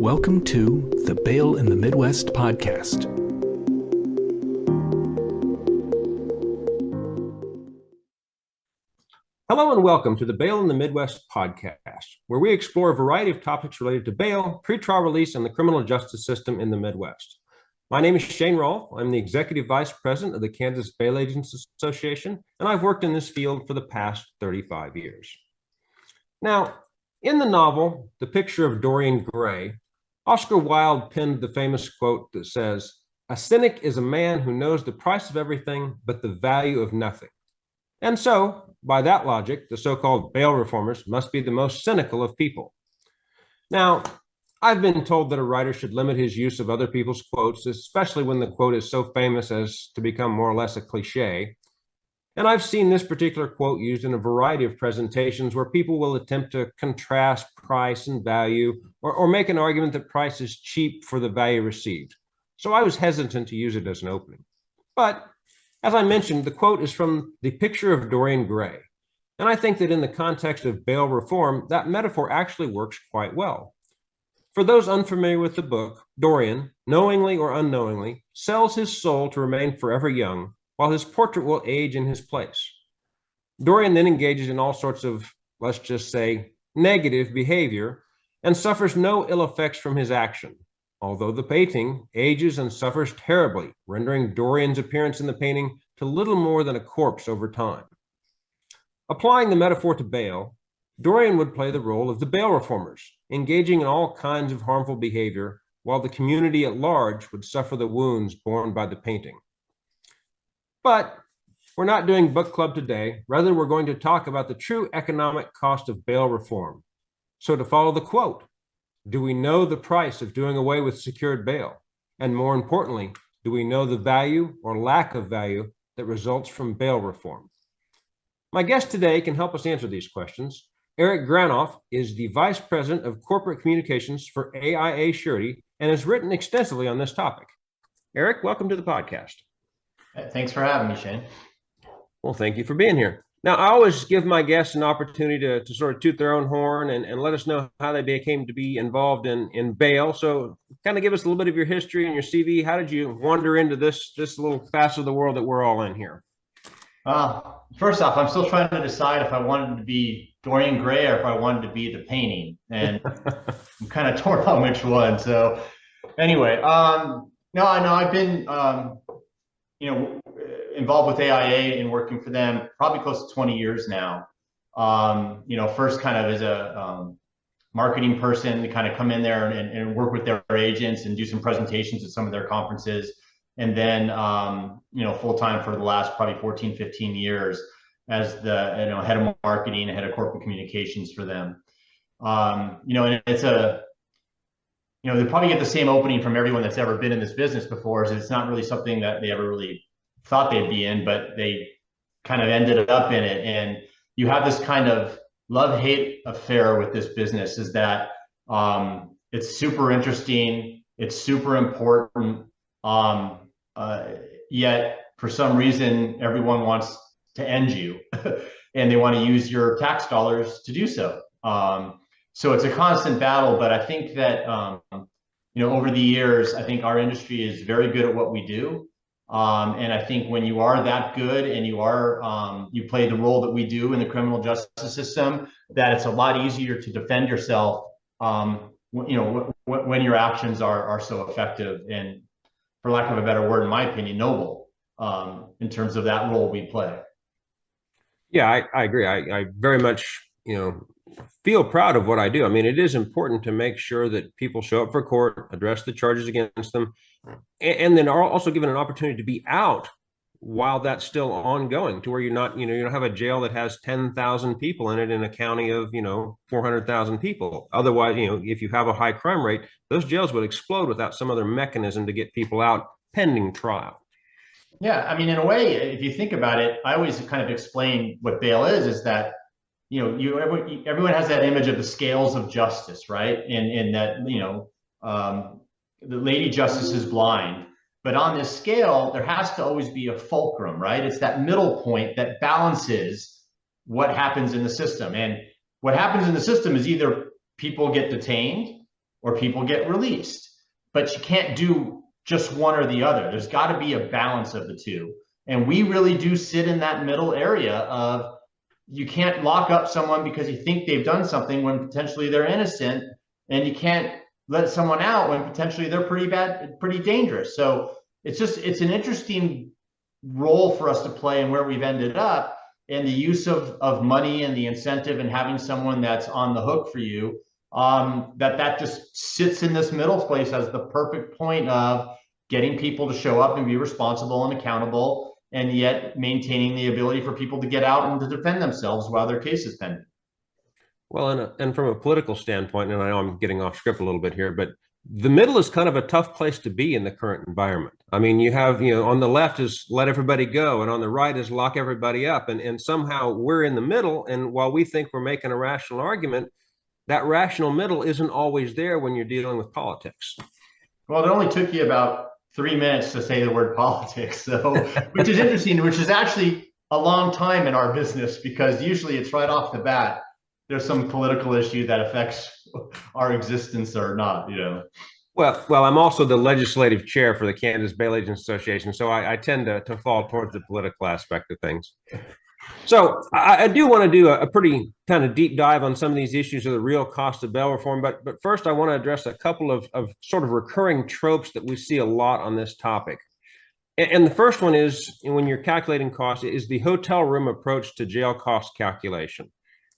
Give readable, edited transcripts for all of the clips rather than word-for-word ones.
Welcome to the Bail in the Midwest podcast. Hello and welcome to the Bail in the Midwest podcast, where we explore a variety of topics related to bail, pretrial release, and the criminal justice system in the Midwest. My name is Shane Rolf. I'm the Executive Vice President of the Kansas Bail Agents Association, and I've worked in this field for the past 35 years. Now, in the novel, The Picture of Dorian Gray, Oscar Wilde penned the famous quote that says, "A cynic is a man who knows the price of everything but the value of nothing." And so, by that logic, the so-called bail reformers must be the most cynical of people. Now, I've been told that a writer should limit his use of other people's quotes, especially when the quote is so famous as to become more or less a cliche. And I've seen this particular quote used in a variety of presentations where people will attempt to contrast price and value or make an argument that price is cheap for the value received. So I was hesitant to use it as an opening. But as I mentioned, the quote is from The Picture of Dorian Gray. And I think that in the context of bail reform, that metaphor actually works quite well. For those unfamiliar with the book, Dorian, knowingly or unknowingly, sells his soul to remain forever young, while his portrait will age in his place. Dorian then engages in all sorts of, let's just say, negative behavior and suffers no ill effects from his action, although the painting ages and suffers terribly, rendering Dorian's appearance in the painting to little more than a corpse over time. Applying the metaphor to bail, Dorian would play the role of the bail reformers, engaging in all kinds of harmful behavior, while the community at large would suffer the wounds borne by the painting. But we're not doing book club today. Rather, we're going to talk about the true economic cost of bail reform. So to follow the quote, do we know the price of doing away with secured bail? And more importantly, do we know the value or lack of value that results from bail reform? My guest today can help us answer these questions. Eric Granof is the Vice President of Corporate Communications for AIA Surety and has written extensively on this topic. Eric, welcome to the podcast. Thanks for having me, Shane. Well, thank you for being here. Now, I always give my guests an opportunity to sort of toot their own horn and let us know how they came to be involved in bail. So kind of give us a little bit of your history and your CV. How did you wander into this little facet of the world that we're all in here? First off, I'm still trying to decide if I wanted to be Dorian Gray or if I wanted to be the painting. And I'm kind of torn on which one. So anyway, I've been involved with AIA and working for them probably close to 20 years now. First kind of as a marketing person to kind of come in there and work with their agents and do some presentations at some of their conferences. And then, full-time for the last probably 14, 15 years as the head of marketing and head of corporate communications for them. And it's they probably get the same opening from everyone that's ever been in this business before. So it's not really something that they ever really thought they'd be in, but they kind of ended up in it. And you have this kind of love-hate affair with this business, is that it's super interesting, it's super important, yet for some reason everyone wants to end you and they want to use your tax dollars to do so. So it's a constant battle, but I think that, over the years, I think our industry is very good at what we do. And I think when you are that good and you play the role that we do in the criminal justice system, that it's a lot easier to defend yourself, when your actions are so effective and, for lack of a better word, in my opinion, noble, in terms of that role we play. Yeah, I agree. I very much, feel proud of what I do. I mean, it is important to make sure that people show up for court, address the charges against them, and then are also given an opportunity to be out while that's still ongoing, to where you're not, you don't have a jail that has 10,000 people in it in a county of, 400,000 people. Otherwise, if you have a high crime rate, those jails would explode without some other mechanism to get people out pending trial. Yeah, I mean, in a way, if you think about it, I always kind of explain what bail is that, everyone has that image of the scales of justice, right? And that, the Lady Justice is blind. But on this scale, there has to always be a fulcrum, right? It's that middle point that balances what happens in the system. And what happens in the system is either people get detained or people get released. But you can't do just one or the other. There's got to be a balance of the two. And we really do sit in that middle area of, you can't lock up someone because you think they've done something when potentially they're innocent, and you can't let someone out when potentially they're pretty bad, pretty dangerous. So it's an interesting role for us to play and where we've ended up, and the use of money and the incentive and having someone that's on the hook for you, that just sits in this middle place as the perfect point of getting people to show up and be responsible and accountable, and yet maintaining the ability for people to get out and to defend themselves while their case is pending. Well, and from a political standpoint, and I know I'm getting off script a little bit here, but the middle is kind of a tough place to be in the current environment. I mean, you have, on the left is let everybody go, and on the right is lock everybody up. And somehow we're in the middle. And while we think we're making a rational argument, that rational middle isn't always there when you're dealing with politics. Well, it only took you about 3 minutes to say the word politics, so which is interesting, which is actually a long time in our business, because usually it's right off the bat there's some political issue that affects our existence or not, Well, I'm also the legislative chair for the Kansas Bail Agents Association, so I tend to fall towards the political aspect of things. So I do want to do a pretty kind of deep dive on some of these issues of the real cost of bail reform. But first, I want to address a couple of sort of recurring tropes that we see a lot on this topic. And the first one is, when you're calculating costs, is the hotel room approach to jail cost calculation.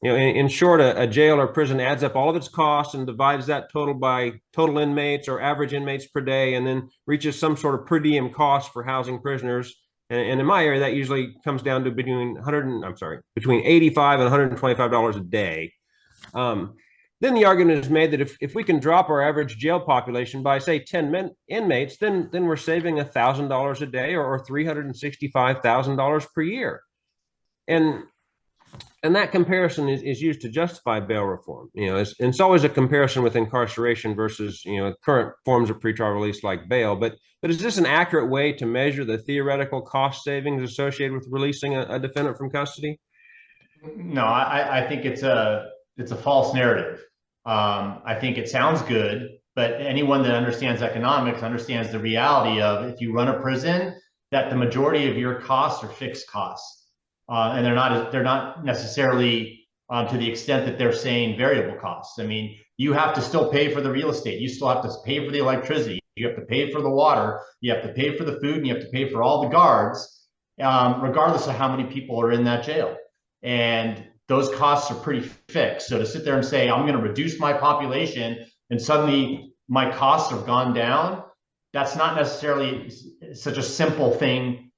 In short, a jail or prison adds up all of its costs and divides that total by total inmates or average inmates per day, and then reaches some sort of per diem cost for housing prisoners. And in my area, that usually comes down to between $85 and $125 a day. Then the argument is made that if we can drop our average jail population by, say, 10 inmates, then we're saving $1,000 a day or $365,000 per year. And that comparison is used to justify bail reform. It's always a comparison with incarceration versus current forms of pretrial release like bail. But is this an accurate way to measure the theoretical cost savings associated with releasing a defendant from custody? No, I think it's a false narrative. I think it sounds good, but anyone that understands economics understands the reality of, if you run a prison, that the majority of your costs are fixed costs. And they're not necessarily to the extent that they're saying variable costs. I mean, you have to still pay for the real estate. You still have to pay for the electricity. You have to pay for the water. You have to pay for the food, and you have to pay for all the guards, regardless of how many people are in that jail. And those costs are pretty fixed. So to sit there and say, I'm going to reduce my population and suddenly my costs have gone down, that's not necessarily such a simple thing.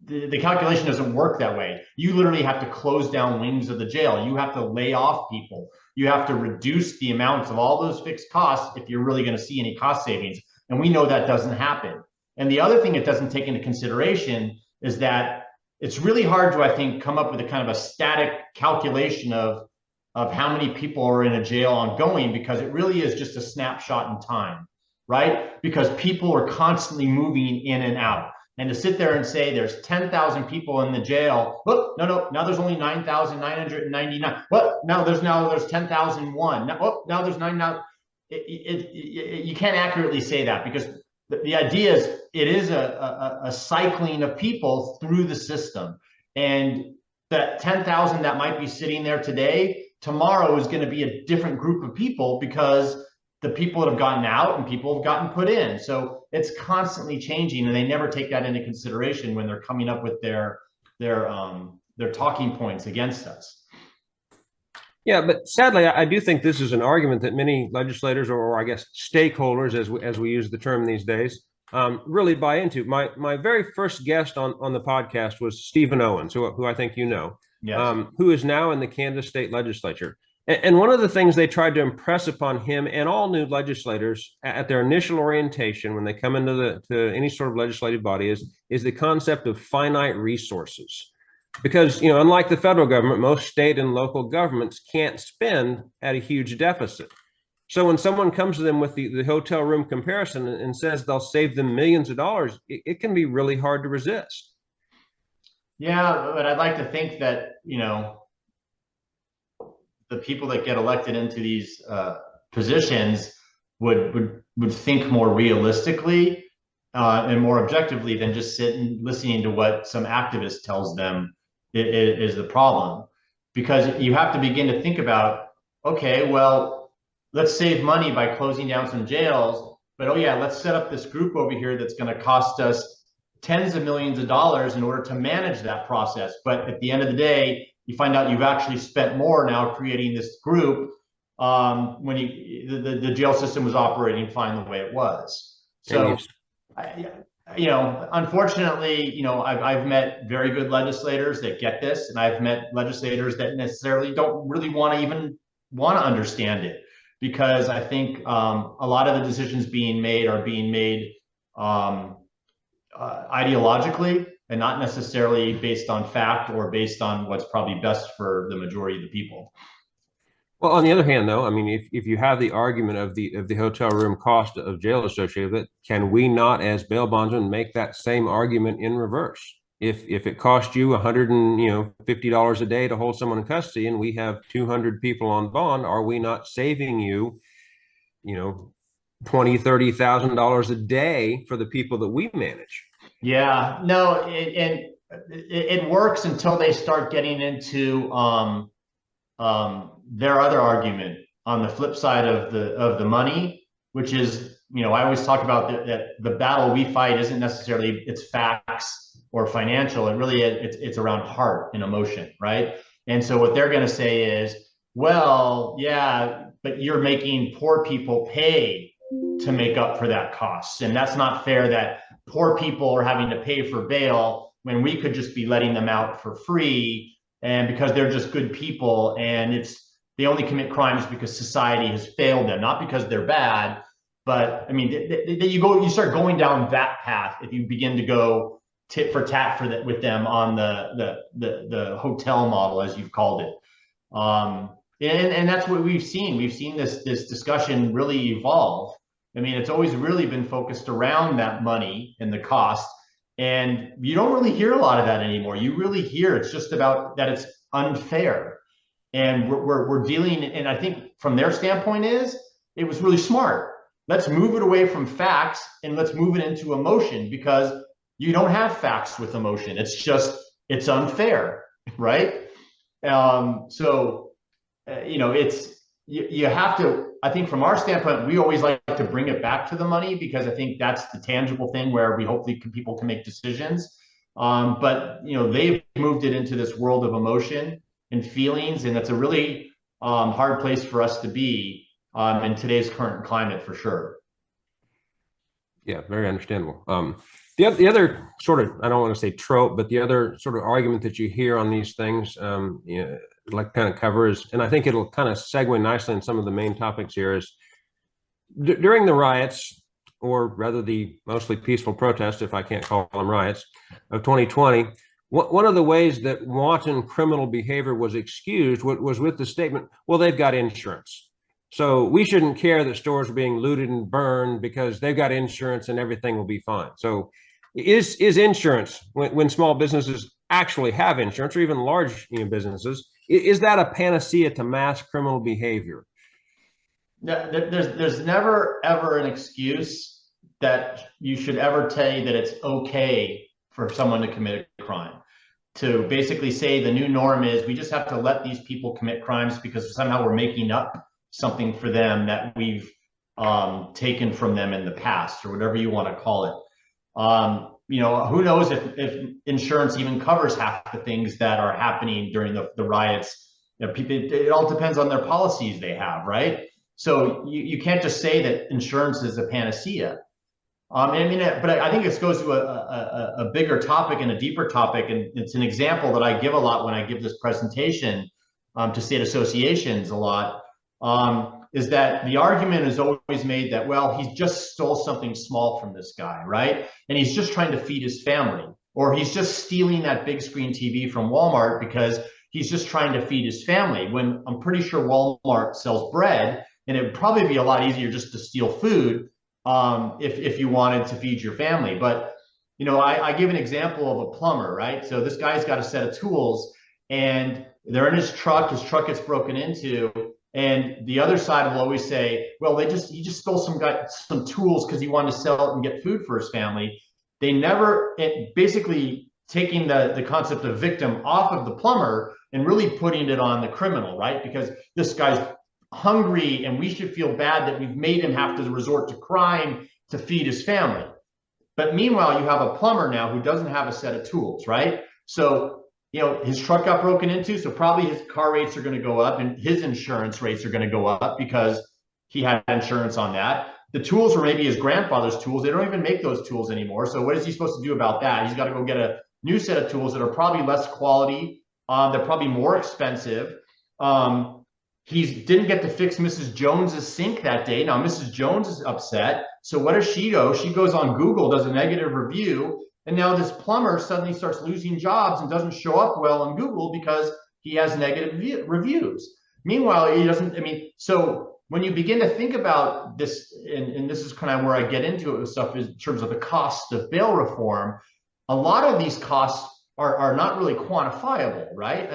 The calculation doesn't work that way. You literally have to close down wings of the jail. You have to lay off people. You have to reduce the amounts of all those fixed costs if you're really going to see any cost savings. And we know that doesn't happen. And the other thing it doesn't take into consideration is that it's really hard to, I think, come up with a kind of a static calculation of how many people are in a jail ongoing, because it really is just a snapshot in time, right? Because people are constantly moving in and out. And to sit there and say there's 10,000 people in the jail, whoop, no, now there's only 9,999. What? Now there's 10,001. Now there's 9. Now you can't accurately say that, because the idea is it is a cycling of people through the system, and that 10,000 that might be sitting there today, tomorrow is going to be a different group of people, because the people that have gotten out and people have gotten put in. So it's constantly changing, and they never take that into consideration when they're coming up with their talking points against us. Yeah, but sadly, I do think this is an argument that many legislators, or I guess stakeholders, as we use the term these days, really buy into. My very first guest on the podcast was Stephen Owens, who I think you know, yes. Who is now in the Kansas State Legislature. And one of the things they tried to impress upon him and all new legislators at their initial orientation when they come into any sort of legislative body is the concept of finite resources. Because, unlike the federal government, most state and local governments can't spend at a huge deficit. So when someone comes to them with the hotel room comparison and says they'll save them millions of dollars, it can be really hard to resist. Yeah, but I'd like to think that, the people that get elected into these positions would think more realistically and more objectively than just sitting listening to what some activist tells them is the problem. Because you have to begin to think about, okay, well, let's save money by closing down some jails, but oh yeah, let's set up this group over here that's going to cost us tens of millions of dollars in order to manage that process. But at the end of the day, you find out you've actually spent more now creating this group when the jail system was operating fine the way it was. So, unfortunately, I've met very good legislators that get this, and I've met legislators that necessarily don't really want to understand it, because I think a lot of the decisions being made are being made ideologically and not necessarily based on fact or based on what's probably best for the majority of the people. Well, on the other hand, though, I mean, if you have the argument of the hotel room cost of jail associated with it, can we not, as bail bondsmen, make that same argument in reverse? If it costs you $150 a day to hold someone in custody, and we have 200 people on bond, are we not saving you, $20,000-$30,000 a day for the people that we manage? Yeah, no, it works until they start getting into their other argument on the flip side of the money, which is, I always talk about that the battle we fight isn't necessarily it's facts or financial. It really it's around heart and emotion, right? And so what they're going to say is, well, yeah, but you're making poor people pay to make up for that cost, and that's not fair that poor people are having to pay for bail when we could just be letting them out for free, and because they're just good people, and they only commit crimes because society has failed them, not because they're bad. But I mean, you start going down that path if you begin to go tit for tat with them on the hotel model, as you've called it. And that's what we've seen. We've seen this discussion really evolve. I mean, it's always really been focused around that money and the cost, and you don't really hear a lot of that anymore. You really hear it's just about that it's unfair, and we're dealing. And I think from their standpoint it was really smart. Let's move it away from facts and let's move it into emotion, because you don't have facts with emotion. It's unfair, right? You have to, I think from our standpoint, we always like to bring it back to the money, because I think that's the tangible thing where we hopefully people can make decisions. But they've moved it into this world of emotion and feelings, and that's a really hard place for us to be in today's current climate, for sure. Yeah, very understandable. The other sort of, I don't want to say trope, but the other sort of argument that you hear on these things, like kind of covers, and I think it'll kind of segue nicely in some of the main topics here, is during the riots, or rather the mostly peaceful protests, if I can't call them riots, of 2020, one of the ways that wanton criminal behavior was excused was with the statement, well, they've got insurance, so we shouldn't care that stores are being looted and burned because they've got insurance and everything will be fine. So is insurance, when small businesses actually have insurance, or even large businesses, is that a panacea to mass criminal behavior? There's never ever an excuse that you should ever say that it's okay for someone to commit a crime. To basically say the new norm is we just have to let these people commit crimes because somehow we're making up something for them that we've taken from them in the past, or whatever you want to call it. Who knows if insurance even covers half the things that are happening during the riots. It all depends on their policies they have, right? So you can't just say that insurance is a panacea. But I think this goes to a bigger topic and a deeper topic, and it's an example that I give a lot when I give this presentation to state associations a lot. Is that the argument is always made that, well, he just stole something small from this guy, right? And he's just trying to feed his family, or he's just stealing that big screen TV from Walmart because he's just trying to feed his family, when I'm pretty sure Walmart sells bread, and it would probably be a lot easier just to steal food if you wanted to feed your family. But, I give an example of a plumber, right? So this guy's got a set of tools, and they're in his truck. His truck gets broken into, And the other side will always say, well, he just stole some tools because he wanted to sell it and get food for his family. They never, basically taking the concept of victim off of the plumber and really putting it on the criminal, right? Because this guy's hungry and we should feel bad that we've made him have to resort to crime to feed his family. But meanwhile, you have a plumber now who doesn't have a set of tools, right? So, his truck got broken into, so probably his car rates are going to go up and his insurance rates are going to go up because he had insurance on that. The tools were maybe his grandfather's tools. They don't even make those tools anymore. So what is he supposed to do about that? He's got to go get a new set of tools that are probably less quality. They're probably more expensive. He didn't get to fix Mrs. Jones's sink that day. Now Mrs. Jones is upset. So what does she do? She goes on Google, does a negative review, and now this plumber suddenly starts losing jobs and doesn't show up well on Google because he has negative reviews. Meanwhile, he doesn't. So when you begin to think about this, and this is kind of where I get into it with stuff in terms of the cost of bail reform, a lot of these costs are not really quantifiable, right?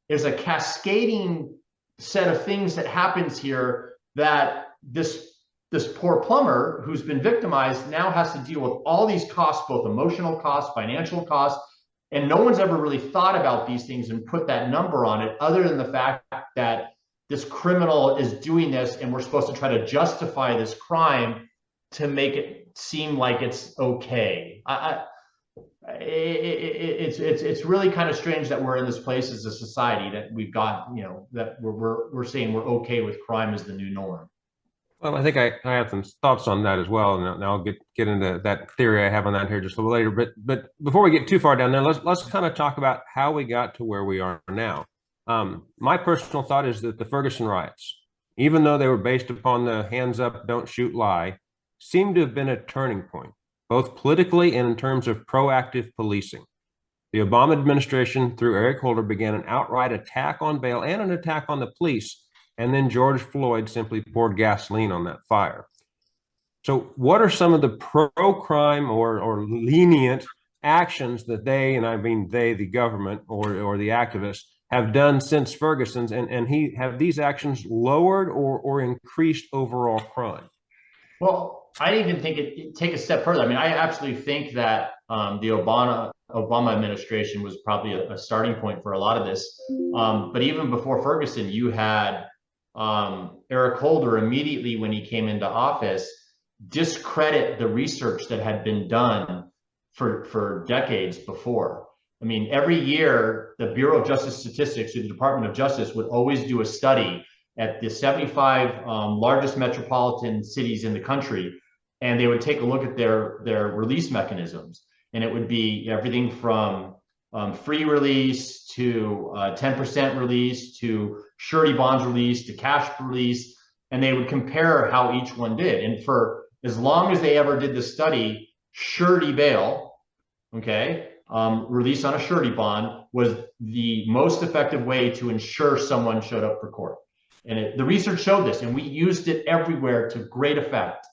There's a cascading set of things that happens here that this poor plumber who's been victimized now has to deal with all these costs, both emotional costs, financial costs, and no one's ever really thought about these things and put that number on it, other than the fact that this criminal is doing this and we're supposed to try to justify this crime to make it seem like it's okay. It's really kind of strange that we're in this place as a society that we've got, that we're saying we're okay with crime as the new norm. Well, I think I have some thoughts on that as well, and I'll get into that theory I have on that here just a little later. But before we get too far down there, let's kind of talk about how we got to where we are now. My personal thought is that the Ferguson riots, even though they were based upon the hands up, don't shoot lie, seem to have been a turning point, both politically and in terms of proactive policing. The Obama administration, through Eric Holder, began an outright attack on bail and an attack on the police, and then George Floyd simply poured gasoline on that fire. So what are some of the pro-crime or lenient actions that they, and I mean they, the government or the activists, have done since Ferguson's, and have these actions lowered or increased overall crime? Well, I even think it take a step further. I absolutely think that the Obama administration was probably a starting point for a lot of this. But even before Ferguson, you had Eric Holder immediately when he came into office discredit the research that had been done for decades before. Every year, the Bureau of Justice Statistics, or the Department of Justice, would always do a study at the 75 largest metropolitan cities in the country, and they would take a look at their release mechanisms. And it would be everything from free release to 10% release to surety bonds release to cash release, and they would compare how each one did. And for as long as they ever did the study, surety bail, release on a surety bond was the most effective way to ensure someone showed up for court. And the research showed this, and we used it everywhere to great effect.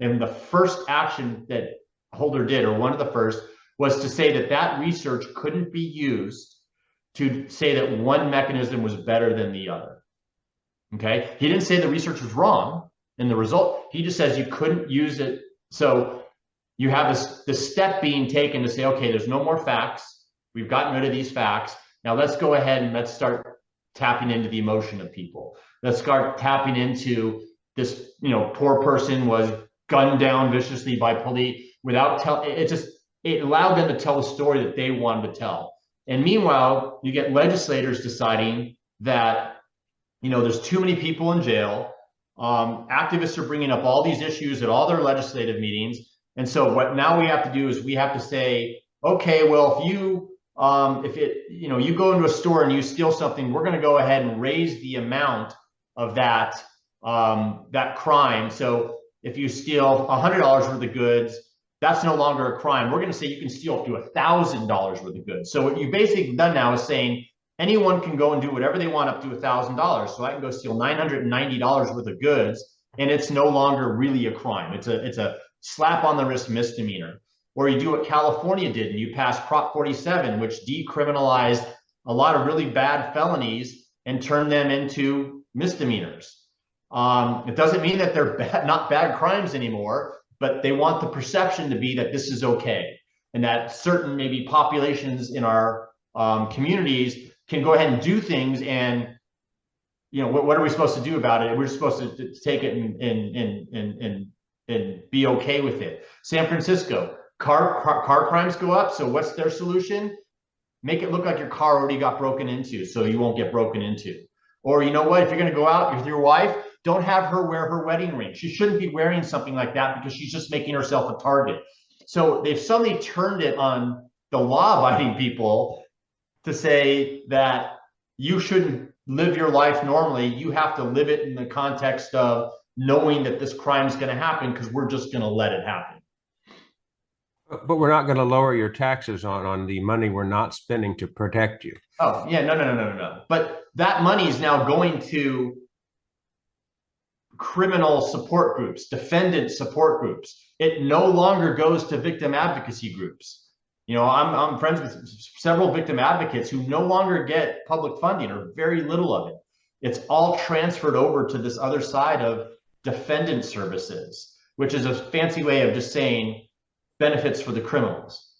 And the first action that Holder did, or one of the first, was to say that research couldn't be used to say that one mechanism was better than the other. He didn't say the research was wrong in the result. He just says you couldn't use it. So you have this step being taken to say, okay, there's no more facts. We've gotten rid of these facts. Now let's go ahead and let's start tapping into the emotion of people. Let's start tapping into this, poor person was gunned down viciously by police without it allowed them to tell a story that they wanted to tell. And meanwhile, you get legislators deciding that, there's too many people in jail. Activists are bringing up all these issues at all their legislative meetings. And so what now we have to do is we have to say, okay, well, if you go into a store and you steal something, we're going to go ahead and raise the amount of that crime. So if you steal $100 worth of goods, that's no longer a crime. We're going to say you can steal up to $1,000 worth of goods. So what you've basically done now is saying anyone can go and do whatever they want up to $1,000. So I can go steal $990 worth of goods, and it's no longer really a crime. It's a slap on the wrist misdemeanor. Or you do what California did, and you pass Prop 47, which decriminalized a lot of really bad felonies and turned them into misdemeanors. It doesn't mean that they're not bad crimes anymore, but they want the perception to be that this is okay, and that certain maybe populations in our communities can go ahead and do things. And what are we supposed to do about it? We're supposed to take it and be okay with it. San Francisco, car crimes go up. So what's their solution? Make it look like your car already got broken into, so you won't get broken into. Or you know what? If you're going to go out with your wife, don't have her wear her wedding ring. She shouldn't be wearing something like that because she's just making herself a target. So they've suddenly turned it on the law-abiding people to say that you shouldn't live your life normally. You have to live it in the context of knowing that this crime is going to happen because we're just going to let it happen. But we're not going to lower your taxes on the money we're not spending to protect you. Oh, yeah, no. But that money is now going to criminal support groups, defendant support groups. It no longer goes to victim advocacy groups. I'm friends with several victim advocates who no longer get public funding or very little of it. It's all transferred over to this other side of defendant services, which is a fancy way of just saying benefits for the criminals.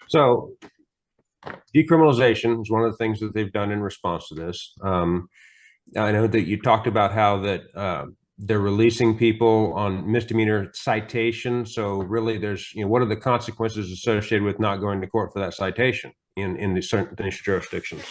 So decriminalization is one of the things that they've done in response to this. I know that you talked about how that they're releasing people on misdemeanor citation. So really there's, what are the consequences associated with not going to court for that citation in the certain jurisdictions?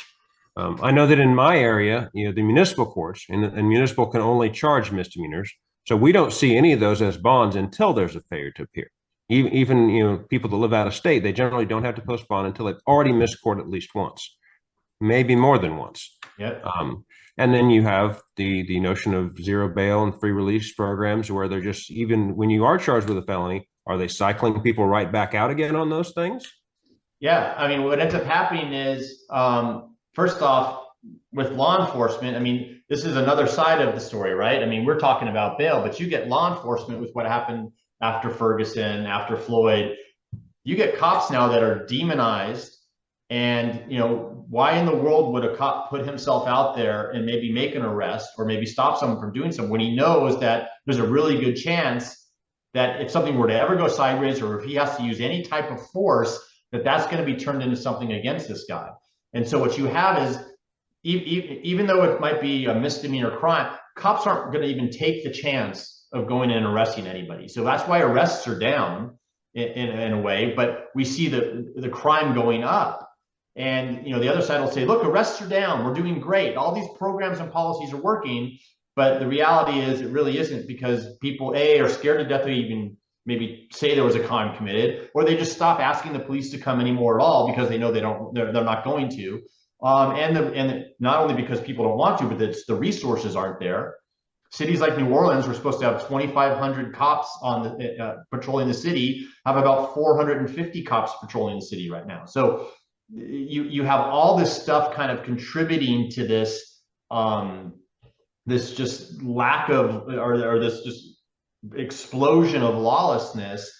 I know that in my area, the municipal courts and municipal can only charge misdemeanors. So we don't see any of those as bonds until there's a failure to appear. Even people that live out of state, they generally don't have to post bond until they've already missed court at least once, maybe more than once. Yep. And then you have the notion of zero bail and free release programs where they're just, even when you are charged with a felony, are they cycling people right back out again on those things? Yeah, I mean, what ends up happening is, first off, with law enforcement, I mean, this is another side of the story, right? I mean, we're talking about bail, but you get law enforcement with what happened after Ferguson, after Floyd. You get cops now that are demonized. And, why in the world would a cop put himself out there and maybe make an arrest or maybe stop someone from doing something when he knows that there's a really good chance that if something were to ever go sideways, or if he has to use any type of force, that's going to be turned into something against this guy. And so what you have is, even though it might be a misdemeanor crime, cops aren't going to even take the chance of going in and arresting anybody. So that's why arrests are down in a way, but we see the crime going up. And the other side will say, look, arrests are down, we're doing great, all these programs and policies are working. But the reality is it really isn't, because people are scared to death to even maybe say there was a crime committed, or they just stop asking the police to come anymore at all because they know they're not going to. And not only because people don't want to, but it's the resources aren't there. Cities like New Orleans were supposed to have 2,500 cops on patrolling the city, have about 450 cops patrolling the city right now. So you have all this stuff kind of contributing to this this just lack of, or this just explosion of lawlessness,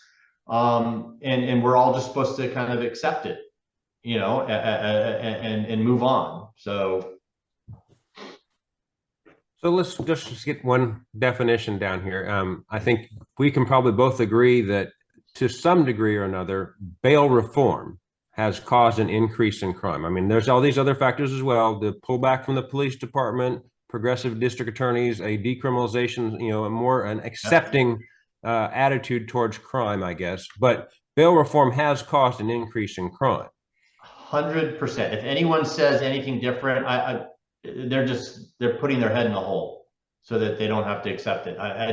and we're all just supposed to kind of accept it, and move on. So let's just get one definition down here. I think we can probably both agree that to some degree or another, bail reform has caused an increase in crime. I mean, there's all these other factors as well: the pullback from the police department, progressive district attorneys, a decriminalization, an accepting attitude towards crime, I guess. But bail reform has caused an increase in crime. 100%. If anyone says anything different, they're putting their head in the hole so that they don't have to accept it. I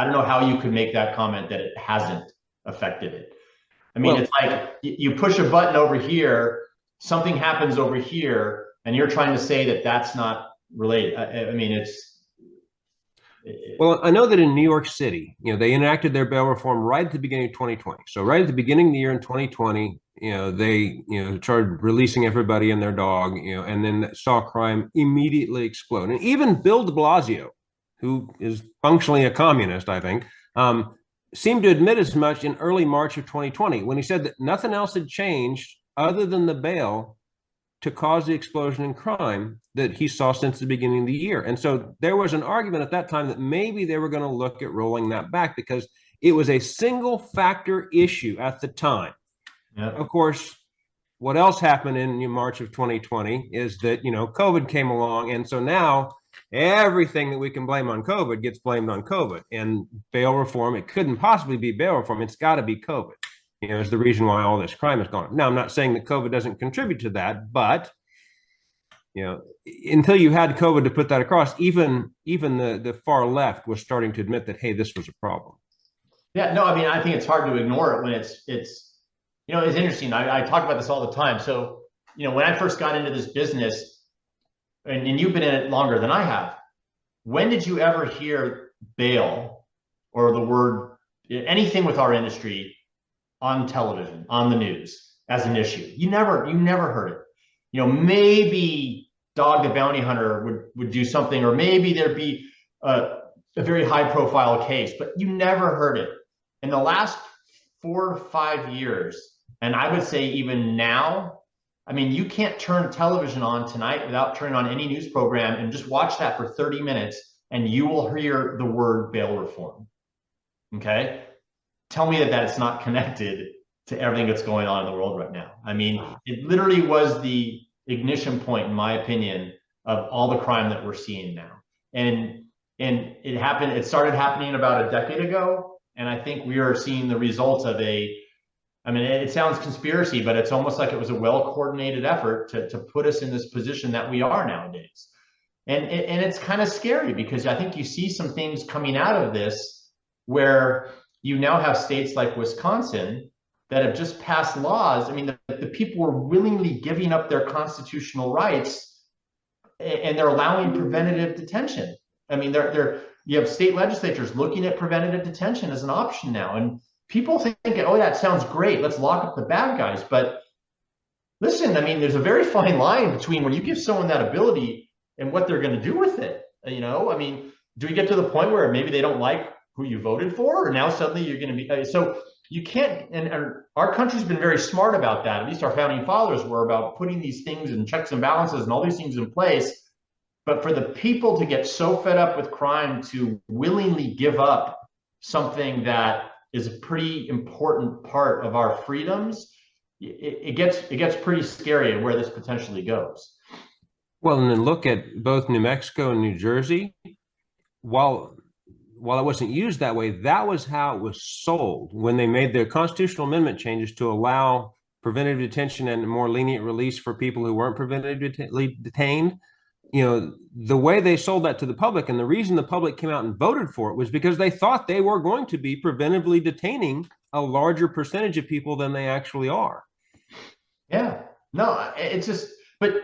don't know how you could make that comment that it hasn't affected it. I mean, it's like you push a button over here, something happens over here, and you're trying to say that that's not related. I mean, well, I know that in New York City, they enacted their bail reform right at the beginning of 2020. So right at the beginning of the year in 2020, they, started releasing everybody and their dog, and then saw crime immediately explode. And even Bill de Blasio, who is functionally a communist, I think, seemed to admit as much in early March of 2020 when he said that nothing else had changed other than the bail to cause the explosion in crime that he saw since the beginning of the year. And so there was an argument at that time that maybe they were going to look at rolling that back because it was a single factor issue at the time. Yeah. Of course, what else happened in March of 2020 is that, COVID came along. And so now everything that we can blame on COVID gets blamed on COVID. And bail reform, it couldn't possibly be bail reform. It's got to be COVID. Is the reason why all this crime is gone. Now, I'm not saying that COVID doesn't contribute to that, but until you had COVID to put that across, even the far left was starting to admit that, hey, this was a problem. Yeah, no, I mean, I think it's hard to ignore it when it's interesting. I talk about this all the time. So, when I first got into this business, and you've been in it longer than I have, when did you ever hear bail or the word anything with our industry on television, on the news as an issue? You never heard it. Maybe Dog the Bounty Hunter would do something, or maybe there'd be a very high profile case, but you never heard it. In the last 4 or 5 years, and I would say even now, I mean, you can't turn television on tonight without turning on any news program and just watch that for 30 minutes and you will hear the word bail reform. Okay? Tell me that it's not connected to everything that's going on in the world right now. I mean, it literally was the ignition point, in my opinion, of all the crime that we're seeing now. And it started happening about a decade ago. And I think we are seeing the results of it sounds conspiracy, but it's almost like it was a well-coordinated effort to put us in this position that we are nowadays. And it's kind of scary because I think you see some things coming out of this where you now have states like Wisconsin that have just passed laws. I mean, the people are willingly giving up their constitutional rights and they're allowing preventative detention. I mean, you have state legislatures looking at preventative detention as an option now. And people think, oh, that sounds great. Let's lock up the bad guys. But listen, I mean, there's a very fine line between when you give someone that ability and what they're going to do with it. I mean, do we get to the point where maybe they don't like who you voted for, or now suddenly you're going to be, so you can't, and our country's been very smart about that. At least our founding fathers were, about putting these things and checks and balances and all these things in place. But for the people to get so fed up with crime to willingly give up something that is a pretty important part of our freedoms, it gets pretty scary at where this potentially goes. Well, and then look at both New Mexico and New Jersey. While it wasn't used that way, that was how it was sold when they made their constitutional amendment changes to allow preventative detention and more lenient release for people who weren't preventatively detained. The way they sold that to the public, and the reason the public came out and voted for it, was because they thought they were going to be preventively detaining a larger percentage of people than they actually are. Yeah, no, it's just, but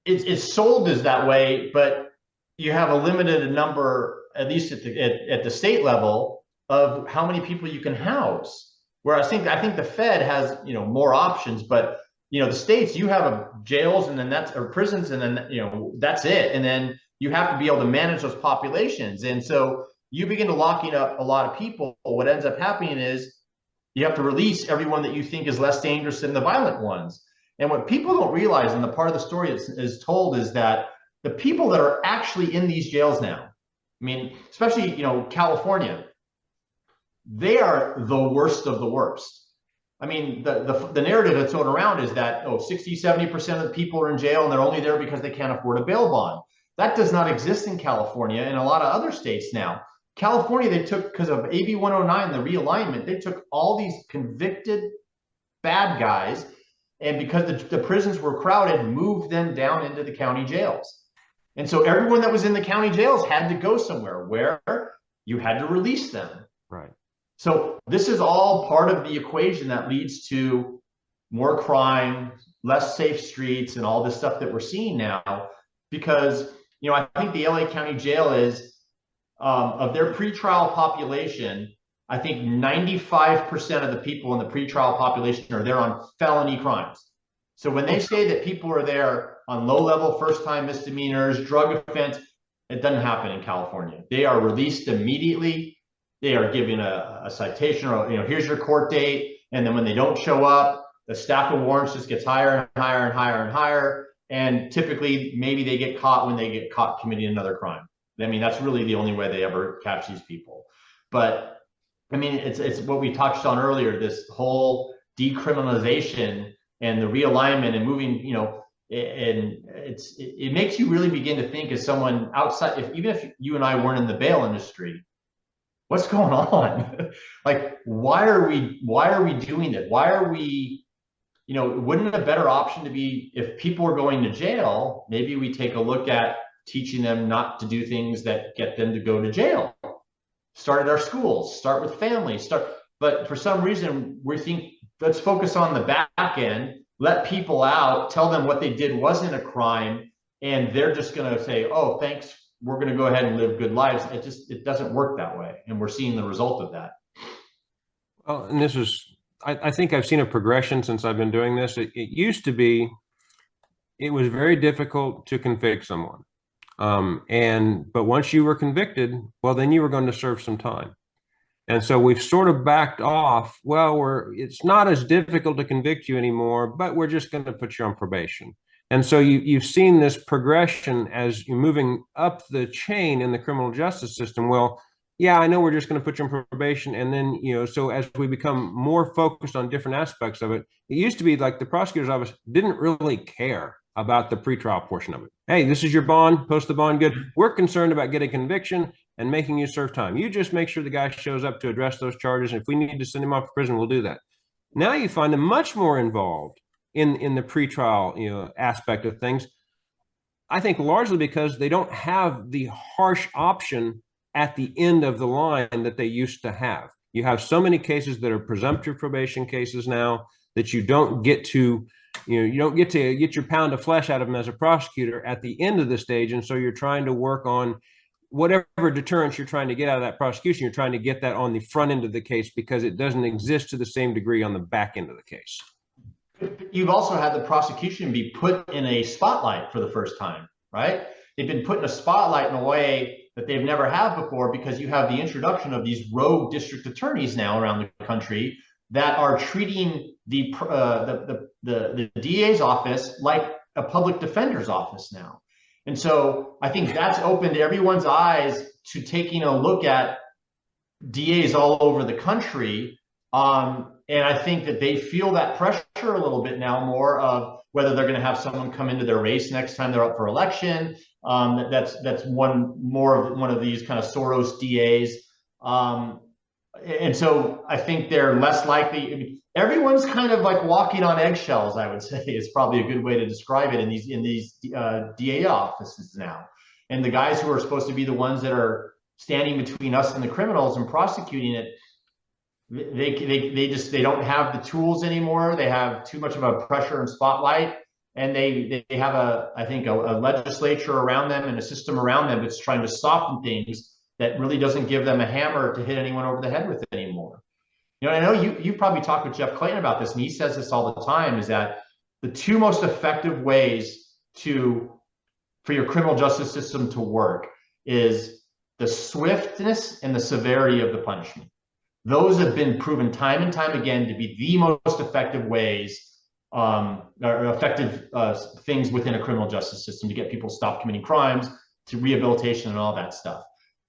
it's sold as that way, but you have a limited number, at least at the state level, of how many people you can house. Whereas I think the Fed has, more options, but the states, you have jails and then or prisons, and then that's it. And then you have to be able to manage those populations. And so you begin to locking up a lot of people. What ends up happening is you have to release everyone that you think is less dangerous than the violent ones. And what people don't realize, and the part of the story is told, is that the people that are actually in these jails now, I mean, especially, California, they are the worst of the worst. I mean, the narrative that's thrown around is that, 60, 70% of the people are in jail and they're only there because they can't afford a bail bond. That does not exist in California and a lot of other states now. California, they took, because of AB 109, the realignment, they took all these convicted bad guys, and because the prisons were crowded, moved them down into the county jails. And so everyone that was in the county jails had to go somewhere where you had to release them. Right. So this is all part of the equation that leads to more crime, less safe streets, and all this stuff that we're seeing now. Because, I think the LA County Jail is, of their pretrial population, I think 95% of the people in the pretrial population are there on felony crimes. So when they say that people are there on low-level first-time misdemeanors, drug offense, it doesn't happen in California. They are released immediately. They are given a citation, or here's your court date, and then when they don't show up, the stack of warrants just gets higher and higher and higher and higher. And typically, maybe they get caught when they get caught committing another crime. I mean, that's really the only way they ever catch these people. But I mean, it's what we touched on earlier, this whole decriminalization and the realignment and moving, you know, and it makes you really begin to think as someone outside, even if you and I weren't in the bail industry, what's going on? Like, why are we doing that? Why are we, you know, wouldn't a better option to be, if people are going to jail, maybe we take a look at teaching them not to do things that get them to go to jail. Start at our schools, start with families, but for some reason we think, let's focus on the back end, let people out, tell them what they did wasn't a crime, and they're just going to say, oh, thanks, we're going to go ahead and live good lives. It doesn't work that way, and we're seeing the result of that. Well, and this is, I think I've seen a progression since I've been doing this. It used to be, it was very difficult to convict someone. But once you were convicted, well, then you were going to serve some time. And so we've sort of backed off. Well, it's not as difficult to convict you anymore, but we're just going to put you on probation. And so you've seen this progression as you're moving up the chain in the criminal justice system. Well, yeah, I know we're just going to put you on probation. And then, you know, so as we become more focused on different aspects of it, it used to be like the prosecutor's office didn't really care about the pretrial portion of it. Hey, this is your bond, post the bond, good. We're concerned about getting conviction and making you serve time. You just make sure the guy shows up to address those charges. And if we need to send him off to prison, we'll do that. Now you find them much more involved in the pretrial, you know, aspect of things. I think largely because they don't have the harsh option at the end of the line that they used to have. You have so many cases that are presumptive probation cases now that you don't get to, you don't get to get your pound of flesh out of them as a prosecutor at the end of the stage. And so you're trying to work on whatever deterrence you're trying to get out of that prosecution. You're trying to get that on the front end of the case because it doesn't exist to the same degree on the back end of the case. You've also had the prosecution be put in a spotlight for the first time, right? They've been put in a spotlight in a way that they've never had before, because you have the introduction of these rogue district attorneys now around the country that are treating the DA's office like a public defender's office now. And so I think that's opened everyone's eyes to taking a look at DAs all over the country. And I think that they feel that pressure a little bit now, more of whether they're going to have someone come into their race next time they're up for election. That's one of these kind of Soros DAs. And so I think they're less likely. I mean, everyone's kind of like walking on eggshells, I would say, is probably a good way to describe it in these DA offices now. And the guys who are supposed to be the ones that are standing between us and the criminals and prosecuting it, they don't have the tools anymore. They have too much of a pressure and spotlight, and they have I think a legislature around them and a system around them that's trying to soften things that really doesn't give them a hammer to hit anyone over the head with anymore. You know, I know you probably talked with Jeff Clayton about this, and he says this all the time, is that the two most effective ways for your criminal justice system to work is the swiftness and the severity of the punishment. Those have been proven time and time again to be the most effective ways, or effective things within a criminal justice system to get people to stop committing crimes, to rehabilitation and all that stuff.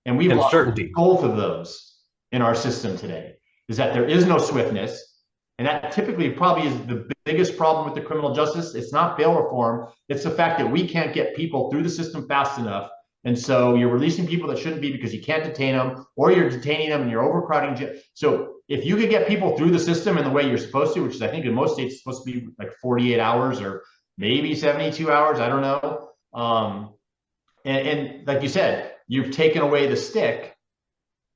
And we've lost both of those in our system today, is that there is no swiftness. And that typically probably is the biggest problem with the criminal justice. It's not bail reform. It's the fact that we can't get people through the system fast enough. And so you're releasing people that shouldn't be because you can't detain them, or you're detaining them and you're overcrowding. So if you could get people through the system in the way you're supposed to, which is, I think in most states, it's supposed to be like 48 hours or maybe 72 hours, I don't know. And like you said, you've taken away the stick.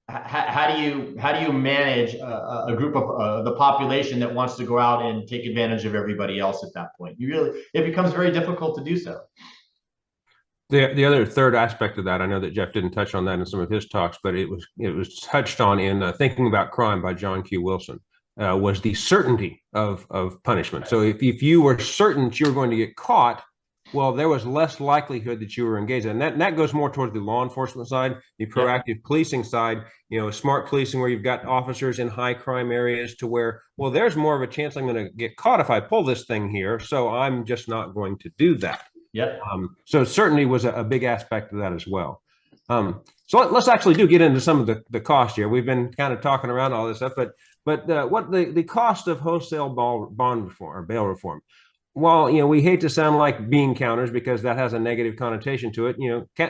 How do you manage a group of the population that wants to go out and take advantage of everybody else at that point? It becomes very difficult to do so. The other third aspect of that, I know that Jeff didn't touch on that in some of his talks, but it was touched on in Thinking About Crime by John Q. Wilson, was the certainty of punishment. So if you were certain you were going to get caught, well, there was less likelihood that you were engaged in. And that goes more towards the law enforcement side, the proactive policing side, smart policing where you've got officers in high crime areas to where, well, there's more of a chance I'm going to get caught if I pull this thing here. So I'm just not going to do that. Yep. So it certainly was a big aspect of that as well. So let's actually get into some of the cost here. We've been kind of talking around all this stuff, but what the cost of wholesale bond reform or bail reform. While we hate to sound like bean counters because that has a negative connotation to it,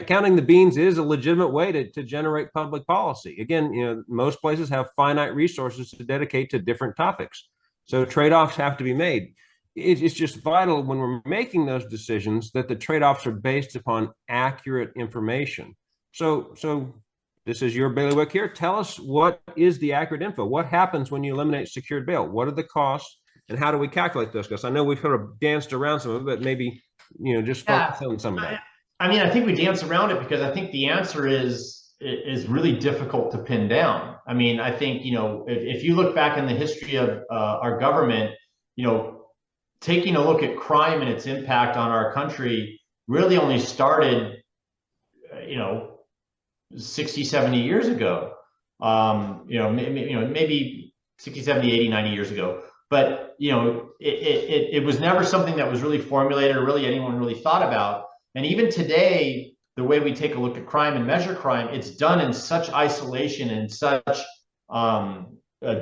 counting the beans is a legitimate way to generate public policy. Again, most places have finite resources to dedicate to different topics, so trade-offs have to be made. It's just vital when we're making those decisions that the trade-offs are based upon accurate information. So this is your bailiwick here. Tell us, what is the accurate info? What happens when you eliminate secured bail? What are the costs? And how do we calculate those? Because I know we've sort of danced around some of it, but maybe, just focus on some of that. I mean, I think we dance around it because I think the answer is really difficult to pin down. I mean, I think, if you look back in the history of our government, taking a look at crime and its impact on our country really only started, 60, 70 years ago, maybe 60, 70, 80, 90 years ago. But, it was never something that was really formulated or really anyone really thought about. And even today, the way we take a look at crime and measure crime, it's done in such isolation and such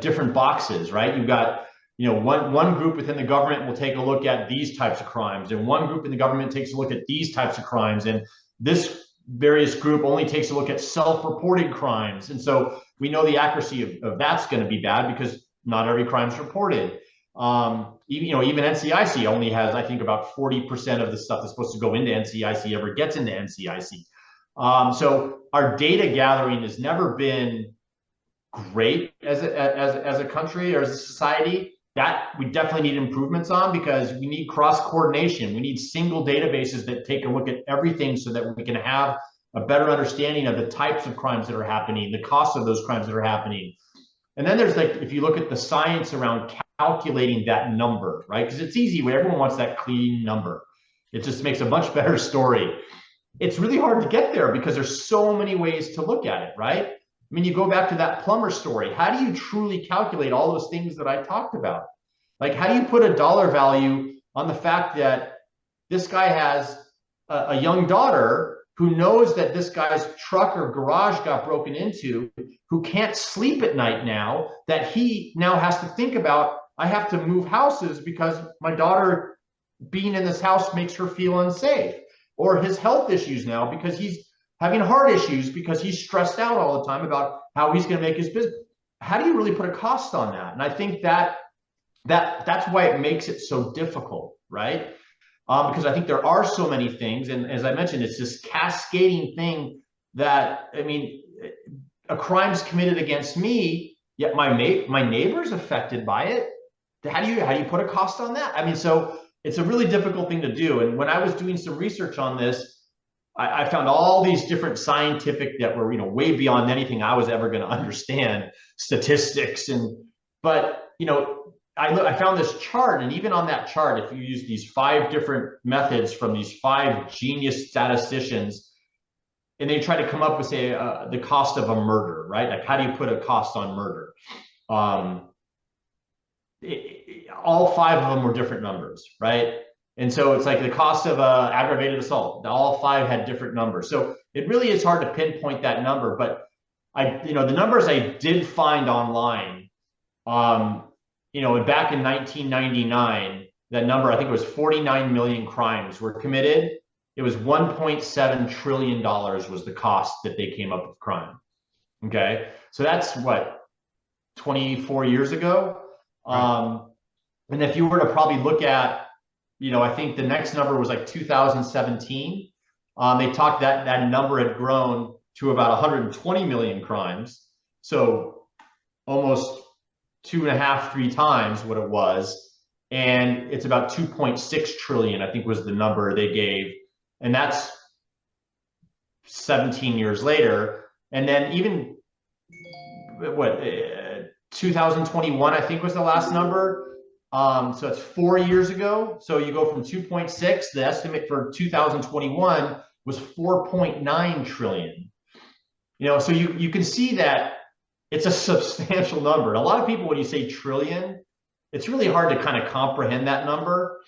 different boxes, right? You've got, one group within the government will take a look at these types of crimes, and one group in the government takes a look at these types of crimes, and this various group only takes a look at self-reported crimes. And so we know the accuracy of that's going to be bad because not every crime is reported. Even NCIC only has, I think, about 40% of the stuff that's supposed to go into NCIC ever gets into NCIC. So our data gathering has never been great as a country or as a society. That we definitely need improvements on, because we need cross coordination. We need single databases that take a look at everything so that we can have a better understanding of the types of crimes that are happening, the costs of those crimes that are happening. And then there's, like, if you look at the science around calculating that number, right? Because it's easy when everyone wants that clean number. It just makes a much better story. It's really hard to get there because there's so many ways to look at it, right? I mean, you go back to that plumber story. How do you truly calculate all those things that I talked about? Like, how do you put a dollar value on the fact that this guy has a young daughter who knows that this guy's truck or garage got broken into, who can't sleep at night now, that he now has to think about, I have to move houses because my daughter being in this house makes her feel unsafe, or his health issues now because he's having heart issues because he's stressed out all the time about how he's going to make his business. How do you really put a cost on that? And I think that's why it makes it so difficult, right? Because I think there are so many things, and as I mentioned, it's this cascading thing that, I mean, a crime's committed against me, yet my neighbor's affected by it. How do you put a cost on that? I mean, so it's a really difficult thing to do. And when I was doing some research on this, I found all these different scientific that were, way beyond anything I was ever going to understand, statistics. But I found this chart, and even on that chart, if you use these 5 different methods from these 5 genius statisticians, and they try to come up with, say, the cost of a murder, right? Like, how do you put a cost on murder? All 5 of them were different numbers, right? And so it's like the cost of aggravated assault. All 5 had different numbers. So it really is hard to pinpoint that number. But the numbers I did find online, back in 1999, that number, I think it was 49 million crimes were committed. It was $1.7 trillion was the cost that they came up with crime. Okay. So that's what, 24 years ago. Right. And if you were to probably look at, I think the next number was like 2017. They talked that number had grown to about 120 million crimes. So almost 2.5, 3 times what it was. And it's about 2.6 trillion, I think was the number they gave. And that's 17 years later. And then even 2021, I think was the last number. So it's 4 years ago. So you go from 2.6, the estimate for 2021 was 4.9 trillion. So you can see that it's a substantial number. And a lot of people, when you say trillion, it's really hard to kind of comprehend that number.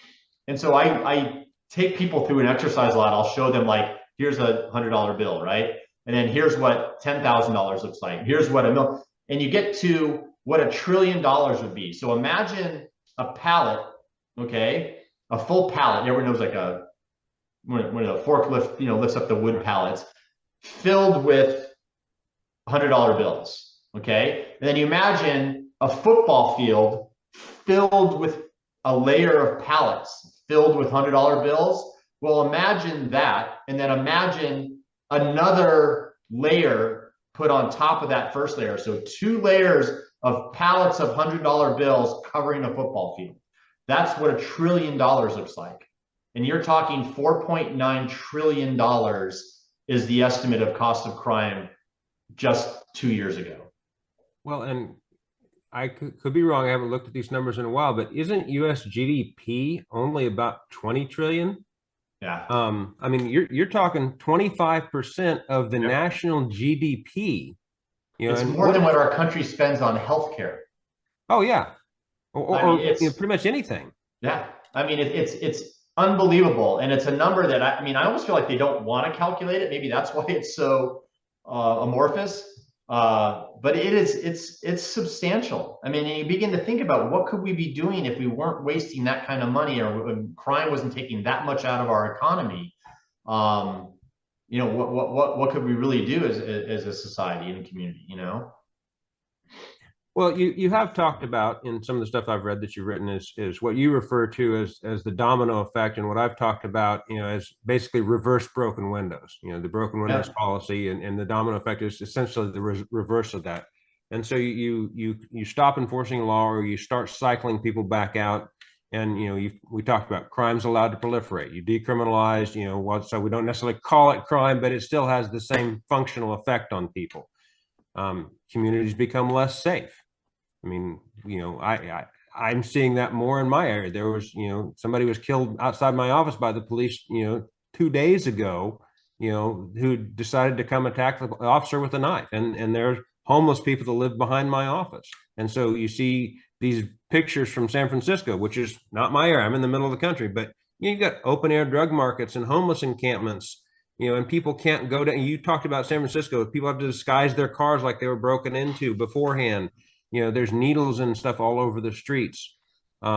And so I take people through an exercise a lot. I'll show them, like, here's a $100 bill, right? And then here's what $10,000 looks like. Here's what a million, and you get to what $1 trillion would be. So imagine a pallet, okay, a full pallet. Everyone knows, like, when a forklift, lifts up the wood pallets, filled with $100 bills, okay? And then you imagine a football field filled with a layer of pallets filled with $100 bills. Well, imagine that, and then imagine another layer put on top of that first layer. So 2 layers of pallets of $100 bills covering a football field. That's what $1 trillion looks like. And you're talking $4.9 trillion is the estimate of cost of crime just 2 years ago. Well, and I could be wrong. I haven't looked at these numbers in a while, but isn't US GDP only about 20 trillion? Yeah. I mean, you're talking 25% of the national GDP. It's more than what our country spends on healthcare. Oh yeah, or pretty much anything. Yeah, I mean, it's unbelievable, and it's a number that I almost feel like they don't want to calculate it. Maybe that's why it's so amorphous. But it's substantial. I mean, and you begin to think about, what could we be doing if we weren't wasting that kind of money, or crime wasn't taking that much out of our economy? What could we really do as a society and community? Well, you have talked about, in some of the stuff I've read that you've written, is what you refer to as the domino effect, and what I've talked about, as basically reverse broken windows. The broken windows policy, and the domino effect is essentially the reverse of that. And so you stop enforcing law, or you start cycling people back out. And we talked about crime's allowed to proliferate. You decriminalize, so we don't necessarily call it crime, but it still has the same functional effect on people. Communities become less safe. I mean, I'm seeing that more in my area. There was, somebody was killed outside my office by the police, 2 days ago, who decided to come attack the officer with a knife. And there's homeless people that live behind my office. And so you see these pictures from San Francisco, which is not my area. I'm in the middle of the country, but you've got open air drug markets and homeless encampments, and people can't go to. You talked about San Francisco. People have to disguise their cars like they were broken into beforehand. There's needles and stuff all over the streets. They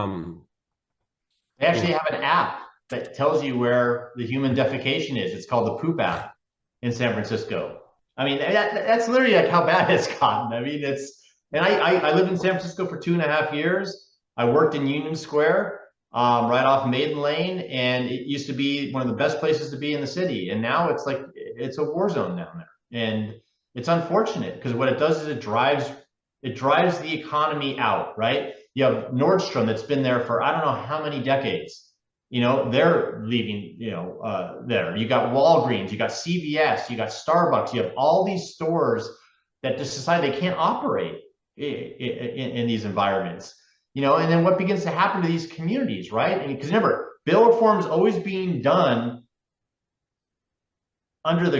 actually have an app that tells you where the human defecation is. It's called the Poop app in San Francisco. I mean, that's literally like how bad it's gotten. I mean, and I lived in San Francisco for 2.5 years. I worked in Union Square, right off Maiden Lane, and it used to be one of the best places to be in the city. And now it's like, it's a war zone down there. And it's unfortunate, because what it does is it drives the economy out, right? You have Nordstrom that's been there for I don't know how many decades. They're leaving, there. You got Walgreens, you got CVS, you got Starbucks, you have all these stores that just decide they can't operate in these environments. And then what begins to happen to these communities, right? Because remember, bail reform is always being done under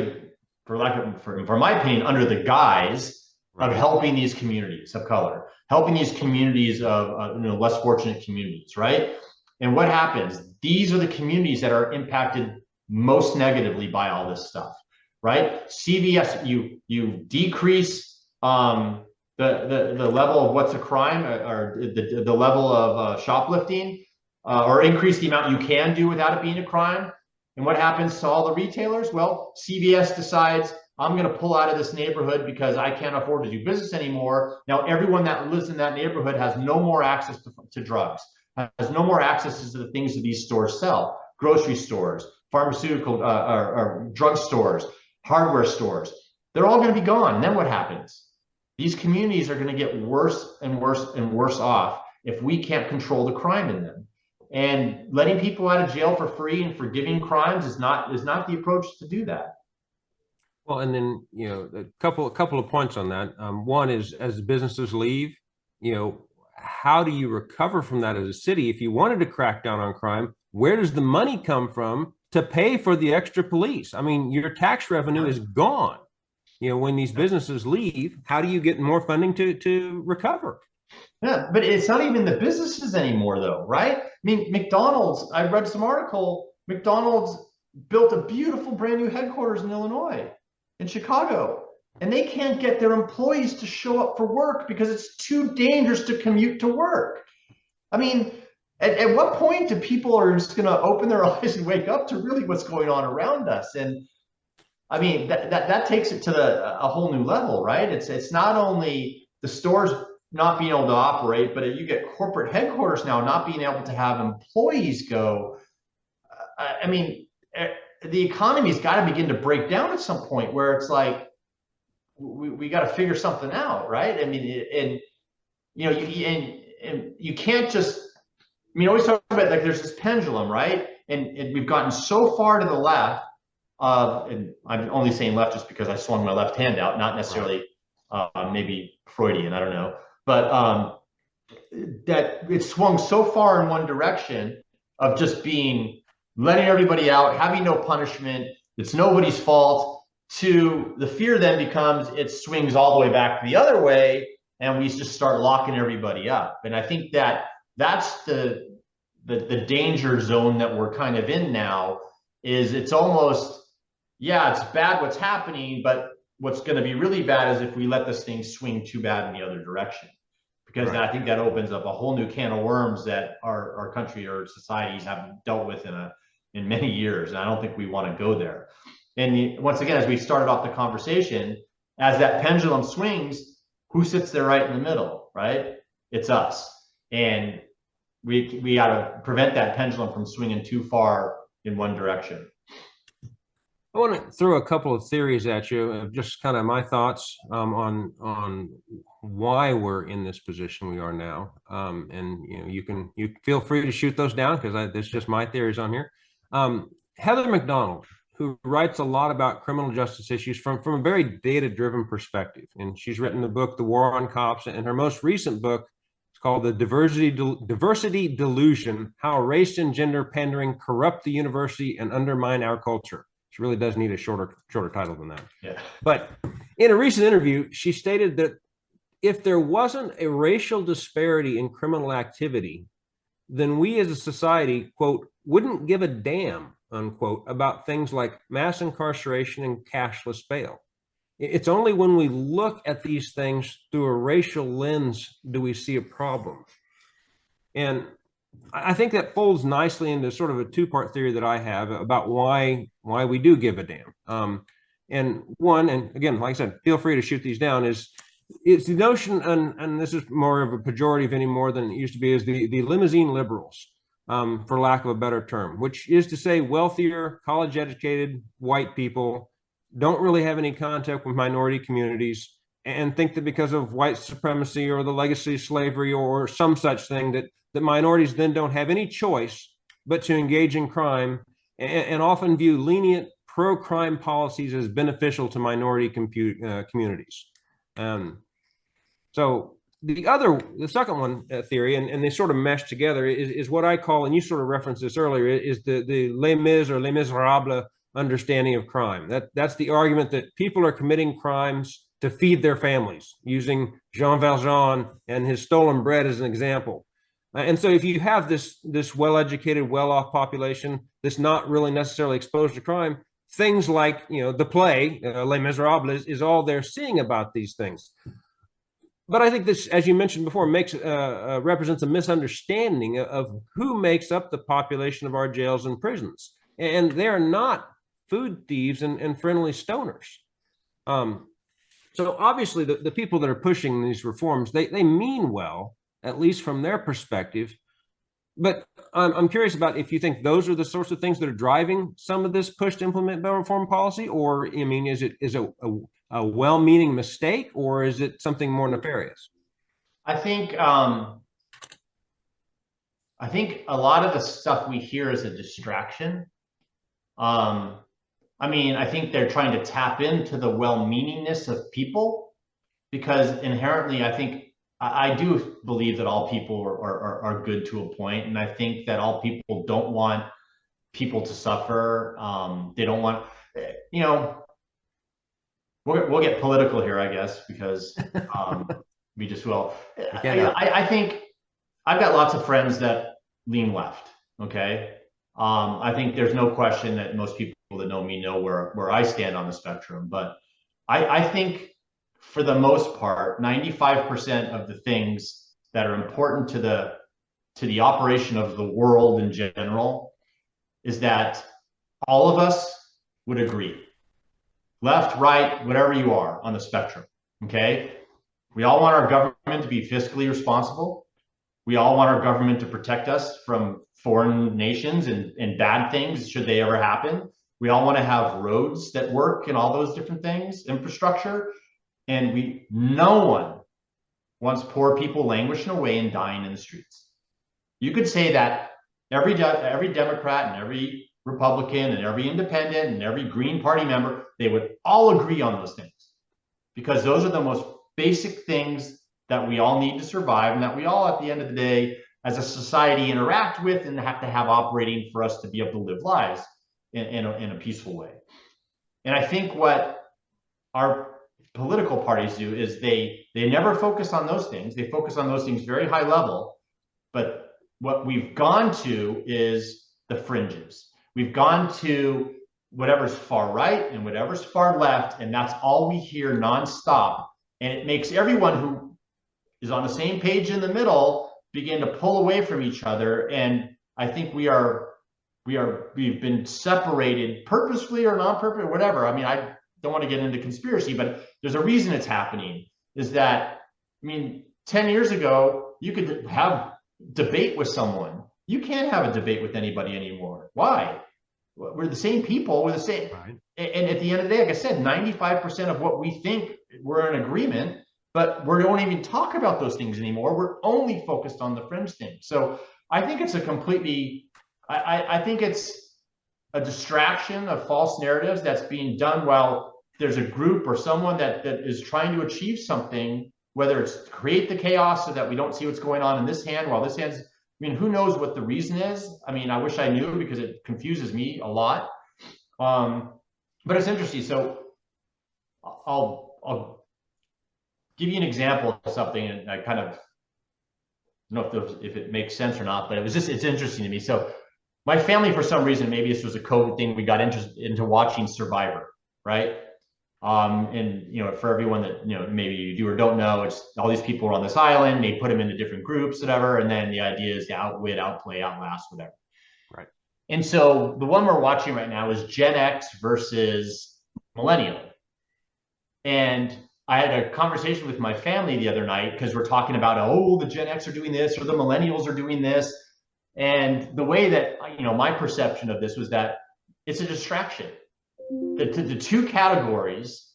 for my opinion, under the guise of helping these communities of color, helping these communities of less fortunate communities, right? And what happens? These are the communities that are impacted most negatively by all this stuff, right? CVS, you decrease the level of what's a crime, or the level of shoplifting, or increase the amount you can do without it being a crime. And what happens to all the retailers? Well, CVS decides, I'm going to pull out of this neighborhood because I can't afford to do business anymore. Now, everyone that lives in that neighborhood has no more access to drugs, has no more access to the things that these stores sell: grocery stores, pharmaceutical or drug stores, hardware stores. They're all going to be gone. And then what happens? These communities are going to get worse and worse and worse off if we can't control the crime in them. And letting people out of jail for free and forgiving crimes is not the approach to do that. Well, and then, a couple of points on that. One is, as businesses leave, how do you recover from that as a city? If you wanted to crack down on crime, where does the money come from to pay for the extra police? I mean, your tax revenue is gone. When these businesses leave, how do you get more funding to recover? Yeah, but it's not even the businesses anymore, though, right? I mean, McDonald's, I read some article, McDonald's built a beautiful brand new headquarters in Illinois, in Chicago, and they can't get their employees to show up for work because it's too dangerous to commute to work. I mean, at what point do people are just going to open their eyes and wake up to really what's going on around us? And I mean, that takes it to a whole new level, right? It's not only the stores not being able to operate, but you get corporate headquarters now not being able to have employees go. I mean, the economy's got to begin to break down at some point where it's like we got to figure something out, right? I mean, and you can't just. I mean, always talk about like there's this pendulum, right? And we've gotten so far to the left. And I'm only saying left just because I swung my left hand out, not necessarily maybe Freudian, I don't know. But that it swung so far in one direction of just letting everybody out, having no punishment, it's nobody's fault, to the fear then becomes it swings all the way back the other way, and we just start locking everybody up. And I think that's the danger zone that we're kind of in now. Is it's almost, yeah, it's bad what's happening, but what's going to be really bad is if we let this thing swing too bad in the other direction, because right. I think that opens up a whole new can of worms that our country or societies haven't dealt with in many years. And I don't think we want to go there. And once again, as we started off the conversation, as that pendulum swings, who sits there right in the middle, right? It's us. And we got to prevent that pendulum from swinging too far in one direction. I want to throw a couple of theories at you of just kind of my thoughts on why we're in this position we are now. And you feel free to shoot those down because there's just my theories on here. Heather McDonald, who writes a lot about criminal justice issues from a very data-driven perspective, and she's written the book The War on Cops, and her most recent book is called The Diversity Delusion: How Race and Gender Pandering Corrupt the University and Undermine Our Culture. She really does need a shorter title than that. Yeah. But in a recent interview, she stated that if there wasn't a racial disparity in criminal activity, then we as a society, quote, wouldn't give a damn, unquote, about things like mass incarceration and cashless bail. It's only when we look at these things through a racial lens do we see a problem. And I think that folds nicely into sort of a two-part theory that I have about why we do give a damn. And one, and again, like I said, feel free to shoot these down, it's the notion, and this is more of a pejorative anymore than it used to be, is the limousine liberals, for lack of a better term, which is to say wealthier, college-educated white people don't really have any contact with minority communities and think that because of white supremacy or the legacy of slavery or some such thing that minorities then don't have any choice but to engage in crime and often view lenient pro-crime policies as beneficial to minority communities. So the second one theory, and they sort of mesh together, is what I call, and you sort of referenced this earlier, is the Les Mis or Les Miserables understanding of crime. That's the argument that people are committing crimes to feed their families, using Jean Valjean and his stolen bread as an example. And so if you have this well-educated, well-off population that's not really necessarily exposed to crime, things like, the play, Les Miserables, is all they're seeing about these things. But I think this, as you mentioned before, represents a misunderstanding of who makes up the population of our jails and prisons. And they're not food thieves and friendly stoners. So obviously the people that are pushing these reforms, they mean well, at least from their perspective. But I'm curious about if you think those are the sorts of things that are driving some of this push to implement bail reform policy, or, I mean, is it a well-meaning mistake, or is it something more nefarious? I think a lot of the stuff we hear is a distraction. I mean, I think they're trying to tap into the well-meaningness of people, because inherently, I think I do believe that all people are good to a point, and I think that all people don't want people to suffer. They don't want, you know, we'll get political here, I guess, because we just will. I think I've got lots of friends that lean left. Okay. I think there's no question that most people that know me know where I stand on the spectrum. But I think for the most part, 95% of the things that are important to the operation of the world in general is that all of us would agree. Left, right, whatever you are on the spectrum. Okay. We all want our government to be fiscally responsible. We all want our government to protect us from foreign nations and bad things should they ever happen. We all want to have roads that work and all those different things, infrastructure. And no one wants poor people languishing away and dying in the streets. You could say that every Democrat and every Republican and every independent and every Green Party member, they would all agree on those things, because those are the most basic things that we all need to survive, and that we all, at the end of the day, as a society, interact with and have to have operating for us to be able to live lives in a peaceful way. And I think what our political parties do is they never focus on those things. They focus on those things very high level, but what we've gone to is the fringes. We've gone to whatever's far right and whatever's far left, and that's all we hear nonstop. And it makes everyone who is on the same page in the middle begin to pull away from each other. And I think we've been separated purposefully or non-purposefully, whatever. I mean, I don't want to get into conspiracy, but there's a reason it's happening. Is that, I mean, 10 years ago, you could have debate with someone. You can't have a debate with anybody anymore. Why? We're the same people. We're the same. Right. And at the end of the day, like I said, 95% of what we think, we're in agreement, but we don't even talk about those things anymore. We're only focused on the fringe things. So I think it's I think it's a distraction of false narratives that's being done while there's a group or someone that is trying to achieve something, whether it's create the chaos so that we don't see what's going on in this hand while this hand's, I mean, who knows what the reason is? I mean, I wish I knew, because it confuses me a lot. But it's interesting. So I'll give you an example of something, and I kind of don't know if it makes sense or not, but it's interesting to me. So my family, for some reason, maybe this was a COVID thing, we got into watching Survivor, right? And you know, for everyone that, you know, maybe you do or don't know, it's all these people are on this island, they put them into different groups, whatever, and then the idea is to outwit, outplay, outlast, whatever. Right. And so the one we're watching right now is Gen X versus Millennial. And I had a conversation with my family the other night, because we're talking about, oh, the Gen X are doing this or the Millennials are doing this. And the way that, you know, my perception of this was that it's a distraction. The two categories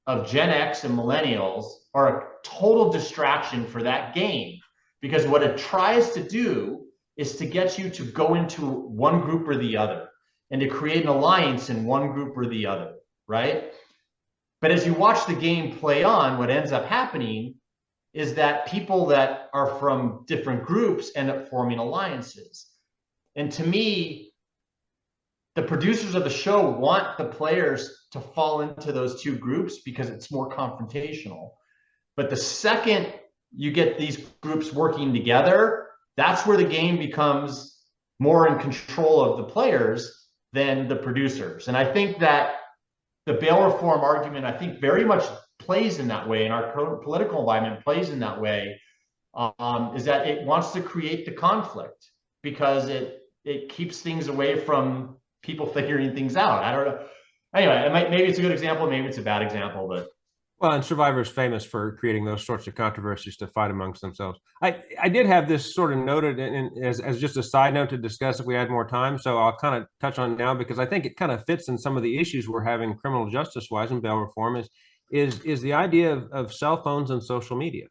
of Gen X and Millennials are a total distraction for that game, because what it tries to do is to get you to go into one group or the other, and to create an alliance in one group or the other, right? But as you watch the game play on, what ends up happening is that people that are from different groups end up forming alliances. And to me, the producers of the show want the players to fall into those two groups because it's more confrontational. But the second you get these groups working together, that's where the game becomes more in control of the players than the producers. And I think that the bail reform argument, I think, very much plays in that way, and our current political environment plays in that way, is that it wants to create the conflict because it keeps things away from people figuring things out. I don't know. Anyway, maybe it's a good example, maybe it's a bad example, but. Well, and Survivor is famous for creating those sorts of controversies to fight amongst themselves. I did have this sort of noted as just a side note to discuss if we had more time. So I'll kind of touch on it now, because I think it kind of fits in some of the issues we're having criminal justice-wise in bail reform is the idea of cell phones and social media.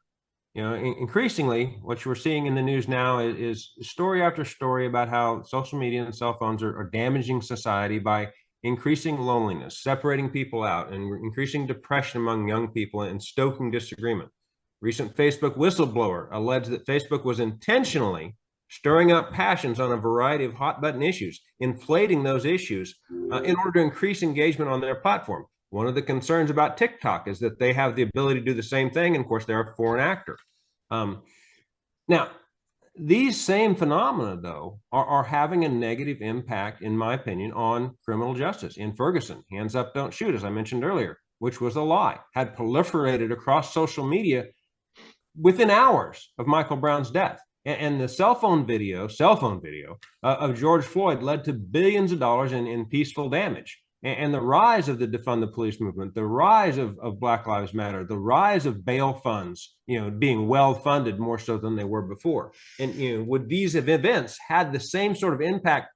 You know, increasingly, what you're seeing in the news now is story after story about how social media and cell phones are damaging society by increasing loneliness, separating people out, and increasing depression among young people, and stoking disagreement. Recent Facebook whistleblower alleged that Facebook was intentionally stirring up passions on a variety of hot button issues, inflating those issues in order to increase engagement on their platform. One of the concerns about TikTok is that they have the ability to do the same thing. And of course, they're a foreign actor. Now, these same phenomena, though, are having a negative impact, in my opinion, on criminal justice. In Ferguson, hands up, don't shoot, as I mentioned earlier, which was a lie, had proliferated across social media within hours of Michael Brown's death. And the cell phone video of George Floyd led to billions of dollars in peaceful damage. And the rise of the defund the police movement, the rise of Black Lives Matter, the rise of bail funds, being well funded more so than they were before. And would these events had the same sort of impact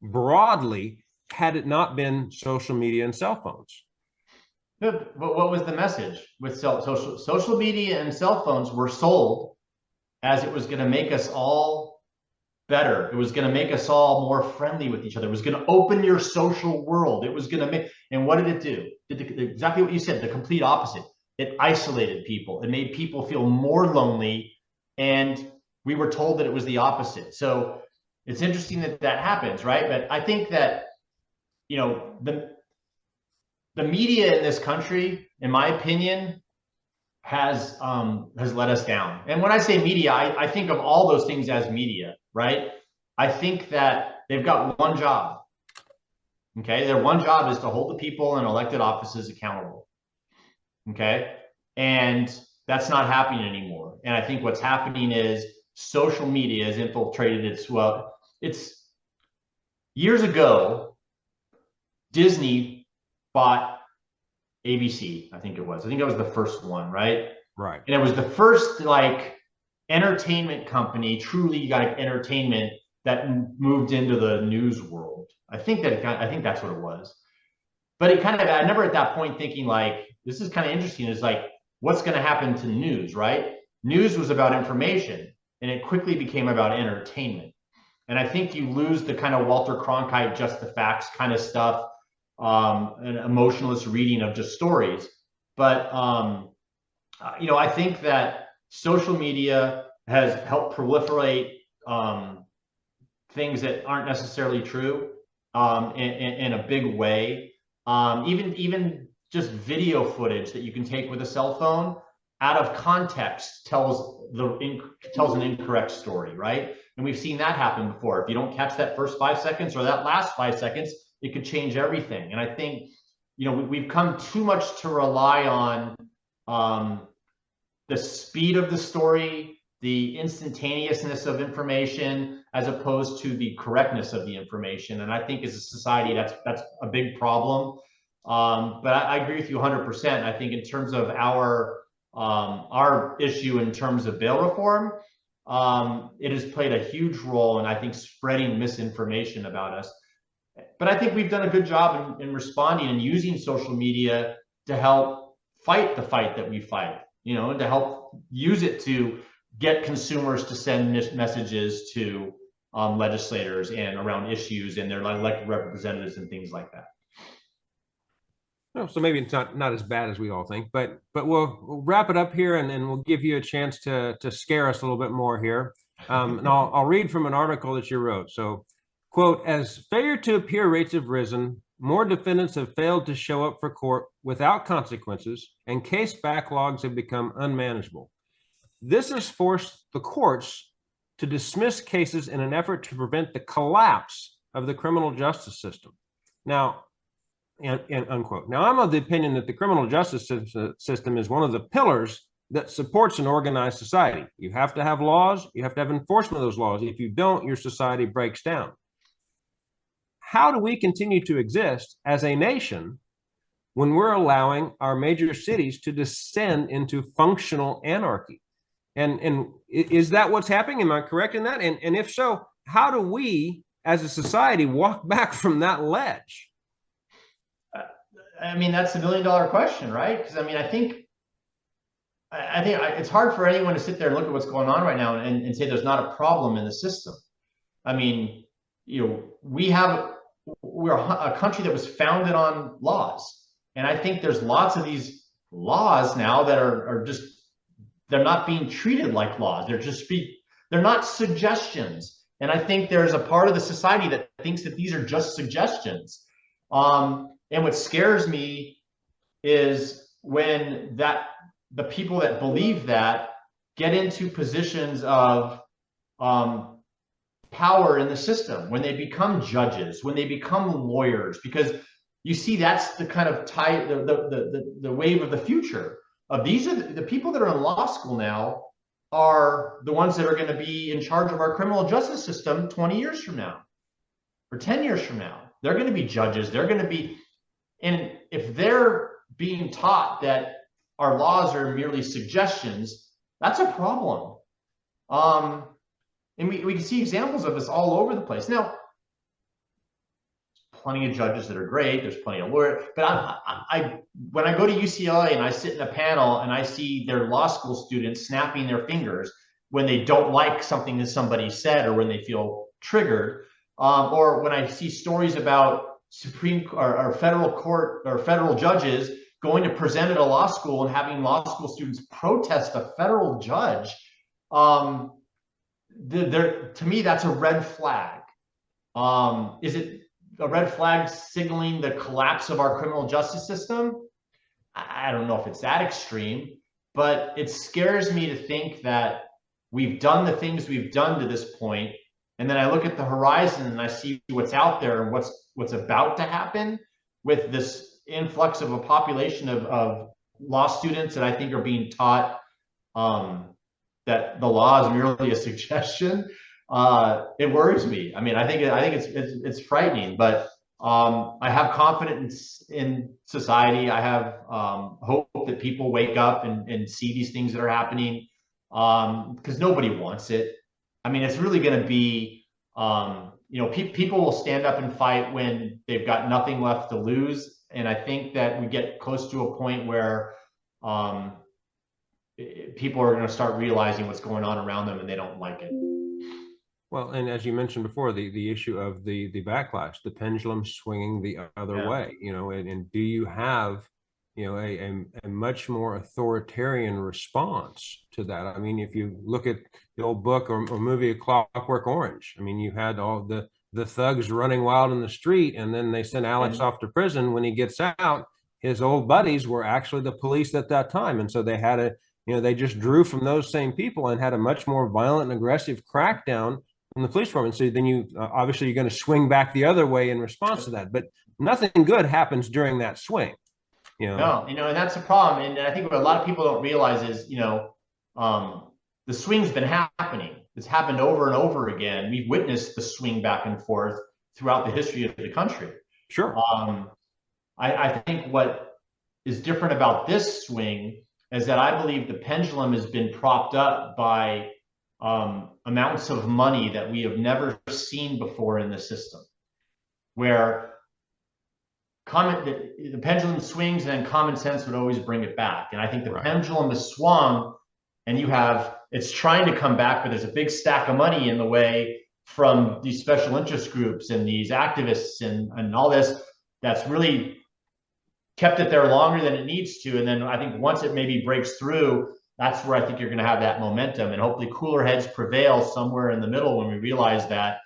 broadly had it not been social media and cell phones? But what was the message with social media and cell phones were sold as it was going to make us all better. It was going to make us all more friendly with each other. It was going to open your social world. It was going to make, and what did it do? Exactly what you said, the complete opposite. It isolated people. It made people feel more lonely, and we were told that it was the opposite. So it's interesting that that happens, right? But I think that, the media in this country, in my opinion, has let us down. And when I say media, I think of all those things as media, right? I think that they've got one job. Okay, their one job is to hold the people in elected offices accountable. Okay, and that's not happening anymore. And I think what's happening is social media has infiltrated it's years ago, Disney bought ABC, I think it was the first one, right? Right. And it was the first entertainment company, truly entertainment, that moved into the news world. I think that's what it was. But I remember at that point thinking, this is kind of interesting. Is what's going to happen to news, right? News was about information, and it quickly became about entertainment. And I think you lose the kind of Walter Cronkite, just the facts kind of stuff, an emotionless reading of just stories. But I think that social media has helped proliferate things that aren't necessarily true in a big way. Even just video footage that you can take with a cell phone out of context tells an incorrect story, right? And we've seen that happen before. If you don't catch that first 5 seconds or that last 5 seconds, it could change everything. And I think, we've come too much to rely on the speed of the story, the instantaneousness of information, as opposed to the correctness of the information. And I think as a society, that's a big problem. But I agree with you 100%. I think in terms of our issue in terms of bail reform, it has played a huge role in, I think, spreading misinformation about us. But I think we've done a good job in responding and using social media to help fight the fight that we fight, to help use it to get consumers to send messages to legislators and around issues and their elected representatives and things like that. So maybe it's not as bad as we all think, but we'll wrap it up here, and then we'll give you a chance to scare us a little bit more here. And I'll read from an article that you wrote. So, quote, as failure to appear rates have risen, more defendants have failed to show up for court without consequences, and case backlogs have become unmanageable. This has forced the courts to dismiss cases in an effort to prevent the collapse of the criminal justice system. Now, and unquote. Now, I'm of the opinion that the criminal justice system is one of the pillars that supports an organized society. You have to have laws. You have to have enforcement of those laws. If you don't, your society breaks down. How do we continue to exist as a nation when we're allowing our major cities to descend into functional anarchy? And is that what's happening? Am I correct in that? And if so, how do we as a society walk back from that ledge? I mean, that's the $1 million question, right? Because I think it's hard for anyone to sit there and look at what's going on right now and say there's not a problem in the system. I mean, we're a country that was founded on laws. And I think there's lots of these laws now that are just they're not being treated like laws. They're not suggestions. And I think there's a part of the society that thinks that these are just suggestions. And what scares me is when the people that believe that get into positions of power in the system, when they become judges, when they become lawyers, because you see that's the kind of the wave of the future of these are the people that are in law school now are the ones that are going to be in charge of our criminal justice system 20 years from now or 10 years from now. They're going to be judges. They're going to be, and if they're being taught that our laws are merely suggestions, that's a problem. And we can see examples of this all over the place. Now, plenty of judges that are great. There's plenty of lawyers. But when I go to UCLA and I sit in a panel and I see their law school students snapping their fingers when they don't like something that somebody said or when they feel triggered, or when I see stories about Supreme or federal court or federal judges going to present at a law school and having law school students protest a federal judge, to me, that's a red flag. Is it a red flag signaling the collapse of our criminal justice system? I don't know if it's that extreme, but it scares me to think that we've done the things we've done to this point, and then I look at the horizon and I see what's out there and what's about to happen with this influx of a population of law students that I think are being taught that the law is merely a suggestion. It worries me. I mean, I think it's frightening, but I have confidence in society. I have hope that people wake up and see these things that are happening, because nobody wants it. I mean, it's really going to be, people will stand up and fight when they've got nothing left to lose. And I think that we get close to a point where people are going to start realizing what's going on around them and they don't like it. Well, and as you mentioned before, the issue of the backlash, the pendulum swinging the other way, and do you have, a much more authoritarian response to that? I mean, if you look at the old book or movie Clockwork Orange, I mean, you had all the thugs running wild in the street, and then they sent Alex off to prison. When he gets out, his old buddies were actually the police at that time. And so they had they just drew from those same people and had a much more violent and aggressive crackdown from the police department. So then you obviously you're going to swing back the other way in response to that, but nothing good happens during that swing. No, and that's the problem. And I think what a lot of people don't realize is, the swing's been happening. It's happened over and over again. We've witnessed the swing back and forth throughout the history of the country. Sure. I think what is different about this swing is that I believe the pendulum has been propped up by amounts of money that we have never seen before in the system, where the pendulum swings and common sense would always bring it back. And I think the pendulum has swung, and it's trying to come back, but there's a big stack of money in the way from these special interest groups and these activists and all this that's really kept it there longer than it needs to. And then I think once it maybe breaks through, that's where I think you're going to have that momentum, and hopefully cooler heads prevail somewhere in the middle when we realize that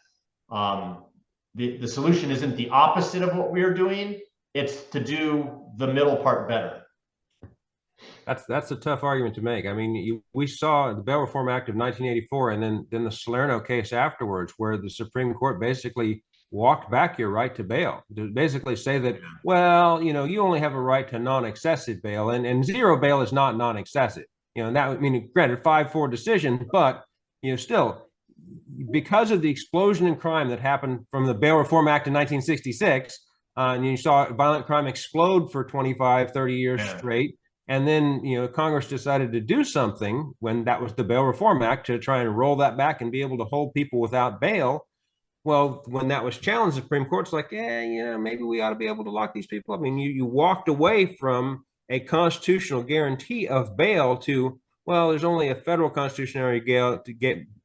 the solution isn't the opposite of what we're doing. It's to do the middle part better. That's a tough argument to make. I mean, we saw the Bail Reform Act of 1984 and then the Salerno case afterwards, where the Supreme Court basically walked back your right to bail, to basically say that, well, you only have a right to non-excessive bail, and zero bail is not non-excessive. And that would mean, granted, 5-4 decision, but still, because of the explosion in crime that happened from the Bail Reform Act in 1966, and you saw violent crime explode for 25, 30 years straight. And then, Congress decided to do something when that was the Bail Reform Act to try and roll that back and be able to hold people without bail. Well, when that was challenged, the Supreme Court's like, maybe we ought to be able to lock these people up. I mean, you walked away from a constitutional guarantee of bail to, well, there's only a federal constitutional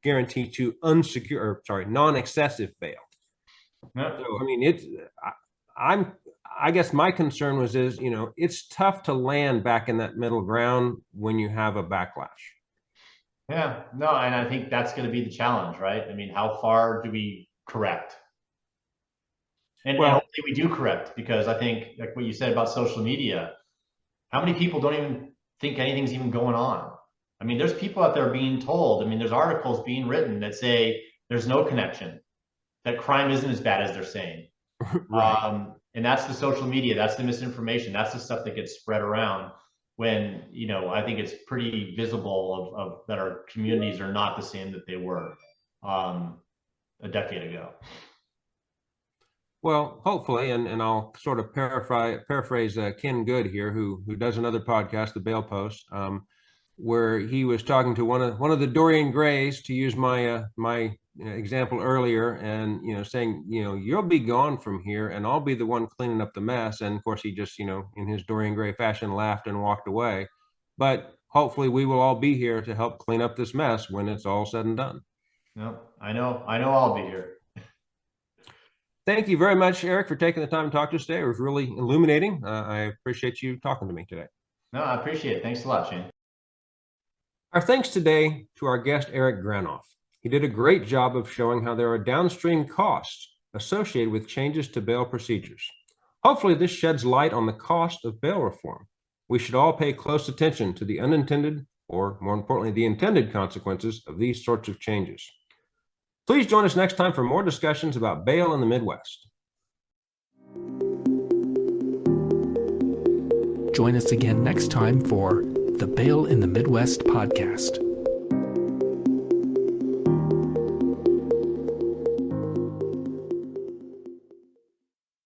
guarantee to non-excessive bail. Yeah. So, I mean, I guess my concern is it's tough to land back in that middle ground when you have a backlash. Yeah, no, and I think that's going to be the challenge, right? I mean, how far do we correct? And Well, hopefully we do correct, because I think, like what you said about social media, how many people don't even think anything's even going on? I mean, there's people out there being told, I mean, there's articles being written that say there's no connection, that crime isn't as bad as they're saying. right. And that's the social media, that's the misinformation, that's the stuff that gets spread around when, I think it's pretty visible of that our communities are not the same that they were a decade ago. Well, hopefully, and I'll sort of paraphrase Ken Good here, who does another podcast, the Bail Post, where he was talking to one of the Dorian Grays, to use my example earlier, and saying, you'll be gone from here, and I'll be the one cleaning up the mess. And of course, he just in his Dorian Gray fashion laughed and walked away. But hopefully, we will all be here to help clean up this mess when it's all said and done. No, I know I'll be here. Thank you very much, Eric, for taking the time to talk to us today. It was really illuminating. I appreciate you talking to me today. No, I appreciate it. Thanks a lot, Shane. Our thanks today to our guest, Eric Granof. He did a great job of showing how there are downstream costs associated with changes to bail procedures. Hopefully, this sheds light on the cost of bail reform. We should all pay close attention to the unintended, or more importantly, the intended consequences of these sorts of changes. Please join us next time for more discussions about bail in the Midwest. Join us again next time for the Bail in the Midwest podcast.